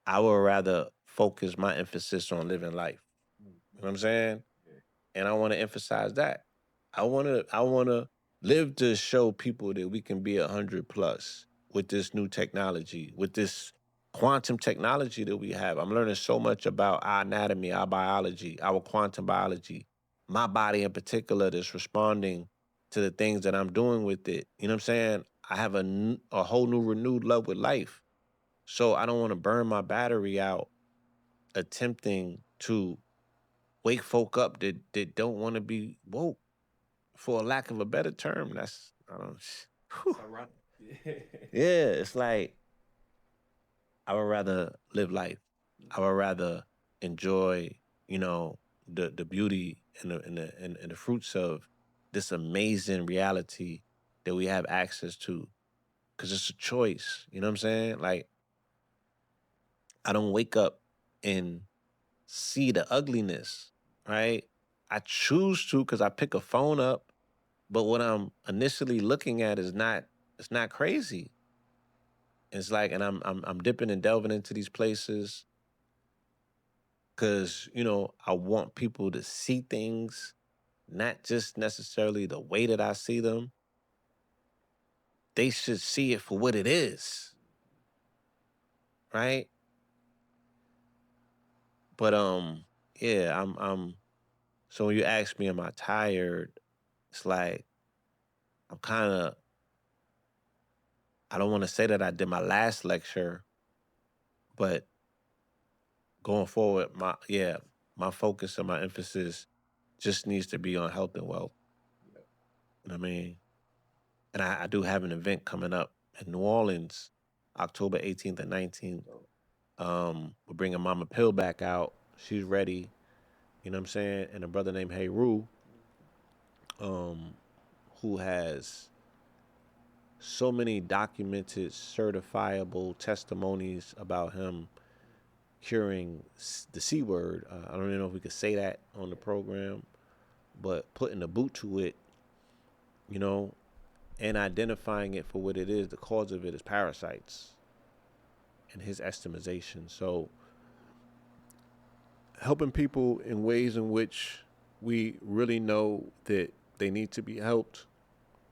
I would rather focus my emphasis on living life. You know what I'm saying? And I want to emphasize that. I wanna live to show people that we can be 100 plus with this new technology, with this quantum technology that we have. I'm learning so much about our anatomy, our biology, our quantum biology, my body in particular that's responding to the things that I'm doing with it. You know what I'm saying? I have a whole new renewed love with life. So I don't want to burn my battery out attempting to wake folk up that don't want to be woke, for a lack of a better term. That's I don't. Whew. Yeah, it's like I would rather live life. I would rather enjoy, you know, the beauty and the fruits of this amazing reality that we have access to, because it's a choice. You know what I'm saying? Like I don't wake up and see the ugliness, right? I choose to because I pick a phone up, but what I'm initially looking at is not, it's not crazy. It's like, and I'm dipping and delving into these places because I want people to see things, not just necessarily the way that I see them. They should see it for what it is, right? But yeah, I'm. So when you ask me, am I tired? It's like I'm kind of. I don't want to say that I did my last lecture, but going forward, my focus and my emphasis just needs to be on health and wealth. You know what I mean? And I do have an event coming up in New Orleans, October 18th and 19th. We're bringing Mama Pill back out. She's ready. You know what I'm saying? And a brother named Hey Rue, um, who has so many documented, certifiable testimonies about him curing the C word. I don't even know if we could say that on the program, but putting a boot to it, you know, and identifying it for what it is. The cause of it is parasites in his estimation. So helping people in ways in which we really know that they need to be helped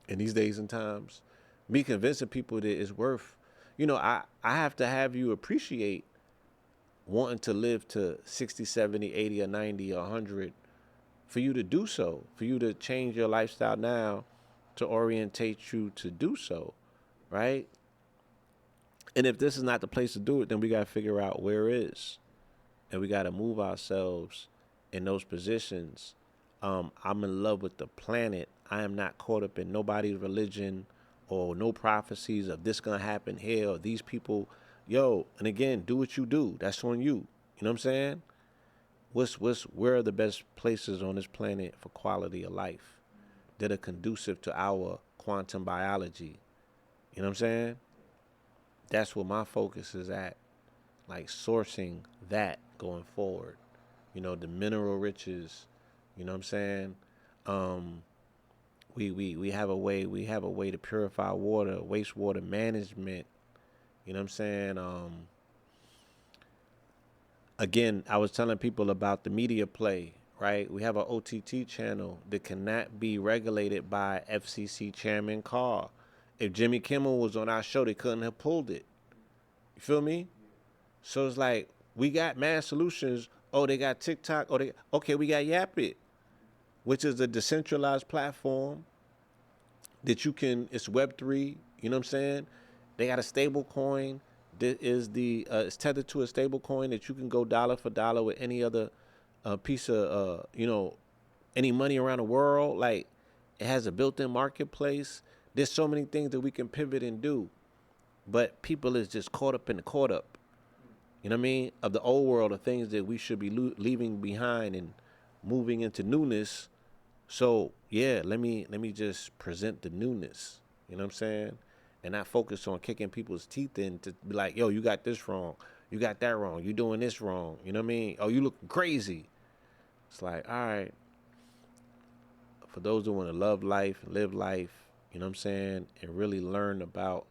in these days and times. Me convincing people that it's worth, I have to have you appreciate wanting to live to 60, 70, 80, or 90, or 100 for you to do so, for you to change your lifestyle now to orientate you to do so, right? And if this is not the place to do it, then we got to figure out where is. And we got to move ourselves in those positions. I'm in love with the planet. I am not caught up in nobody's religion or no prophecies of this going to happen here or these people. Yo, and again, do what you do. That's on you. You know what I'm saying? Where are the best places on this planet for quality of life that are conducive to our quantum biology? You know what I'm saying? That's where my focus is at. Like sourcing that going forward. The mineral riches, you know what I'm saying? Um, we have a way to purify water, wastewater management, you know what I'm saying? Again, I was telling people about the media play, right? We have an OTT channel that cannot be regulated by FCC Chairman Carr. If Jimmy Kimmel was on our show, they couldn't have pulled it. You feel me? So it's like we got Mad Solutions. Oh, they got TikTok. Okay, we got Yap It, which is a decentralized platform that you can. It's Web3. You know what I'm saying? They got a stable coin that is it's tethered to a stable coin that you can go dollar for dollar with any other piece of any money around the world. Like it has a built-in marketplace. There's so many things that we can pivot and do, but people is just caught up in the caught up. You know what I mean? Of the old world, of things that we should be leaving behind and moving into newness. So yeah, let me just present the newness. You know what I'm saying? And not focus on kicking people's teeth in to be like, yo, you got this wrong, you got that wrong, you doing this wrong. You know what I mean? Oh, you looking crazy. It's like, all right, for those who want to love life and live life, you know what I'm saying, and really learn about,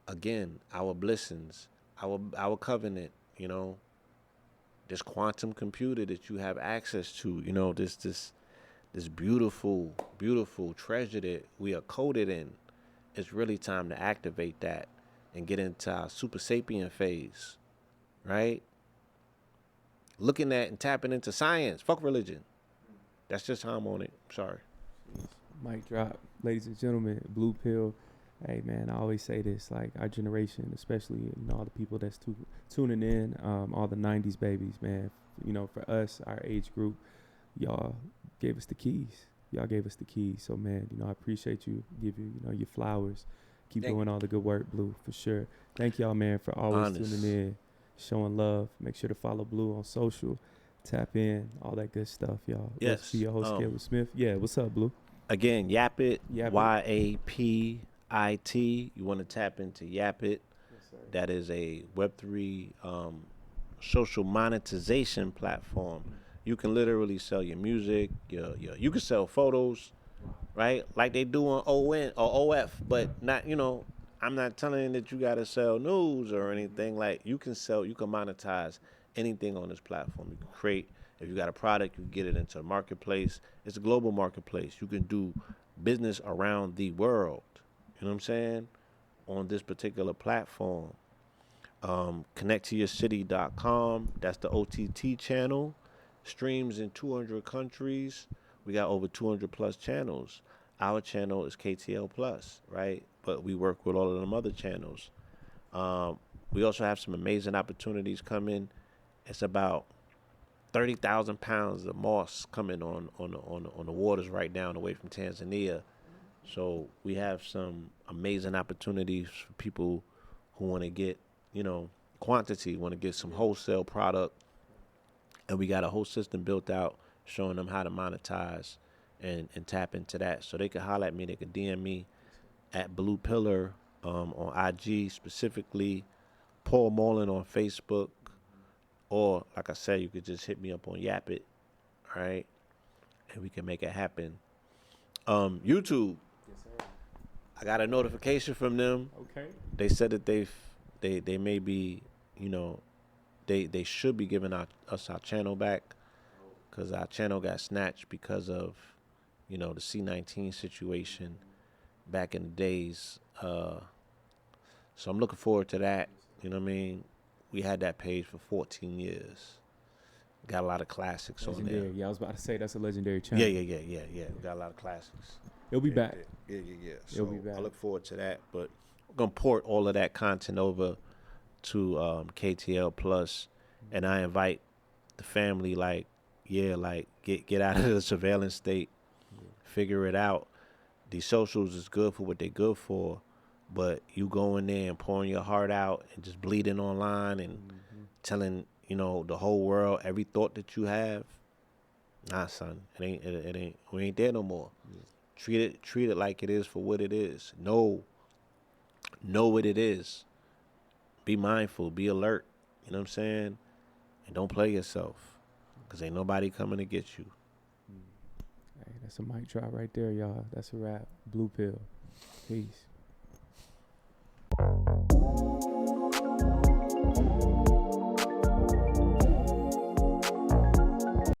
again, our blessings, our covenant, you know, this quantum computer that you have access to, you know, this beautiful, beautiful treasure that we are coded in. It's really time to activate that and get into our super sapient phase, right? Looking at and tapping into science. Fuck religion. That's just how I'm on it. Sorry. Mic drop. Ladies and gentlemen, Blue Pill. Hey, man, I always say this, like, our generation, especially, you know, all the people that's tuning in, all the 90s babies, man. You know, for us, our age group, y'all gave us the keys. Y'all gave us the keys. So, man, you know, I appreciate you. Give you, you know, your flowers. Keep doing all the good work, Blue, for sure. Thank y'all, man, for always tuning in, showing love. Make sure to follow Blue on social. Tap in, all that good stuff, y'all. Yes. Let's be your host, Caleb Smith. Yeah, what's up, Blue? Again, Yapit, Yapit. YAPIT. You want to tap into Yapit. Yes, that is a Web3 social monetization platform. You can literally sell your music, you can sell photos, right? Like they do on ON or OF, but not, you know, I'm not telling you that you got to sell news or anything. Like you can monetize anything on this platform. You can create, if you got a product, you can get it into the marketplace. It's a global marketplace. You can do business around the world. You know what I'm saying? On this particular platform. ConnectToYourCity.com. That's the OTT channel. Streams in 200 countries. We got over 200 plus channels. Our channel is KTL Plus, right? But we work with all of them other channels. We also have some amazing opportunities coming. It's about 30,000 pounds of moss coming on the waters right now away from Tanzania. So we have some amazing opportunities for people who want to get, you know, quantity, want to get some wholesale product. And we got a whole system built out showing them how to monetize and tap into that. So they can holler at me. They can DM me at Blue Pillar on IG specifically, Paul Mullen on Facebook. Or, like I said, you could just hit me up on Yapit, right? And we can make it happen. YouTube. Yes, sir. I got a notification from them. Okay. They said that they may be, you know, they should be giving us our channel back because our channel got snatched because of, you know, the C-19 situation back in the days. So I'm looking forward to that. You know what I mean? We had that page for 14 years. Got a lot of classics Legendary. on there. Yeah, I was about to say that's a legendary channel. Yeah. We got a lot of classics. It'll be back. Yeah. So It'll be back. I look forward to that. But we're going to port all of that content over to KTL Plus. And I invite the family, get out of the surveillance state. Figure it out. These socials is good for what they're good for. But you go in there and pouring your heart out and just bleeding online and telling, you know, the whole world every thought that you have. Nah, son, it ain't. We ain't there no more. Yeah. Treat it like it is for what it is. Know what it is. Be mindful. Be alert. You know what I'm saying? And don't play yourself, cause ain't nobody coming to get you. Hey, that's a mic drop right there, y'all. That's a wrap. Blue Pill. Peace.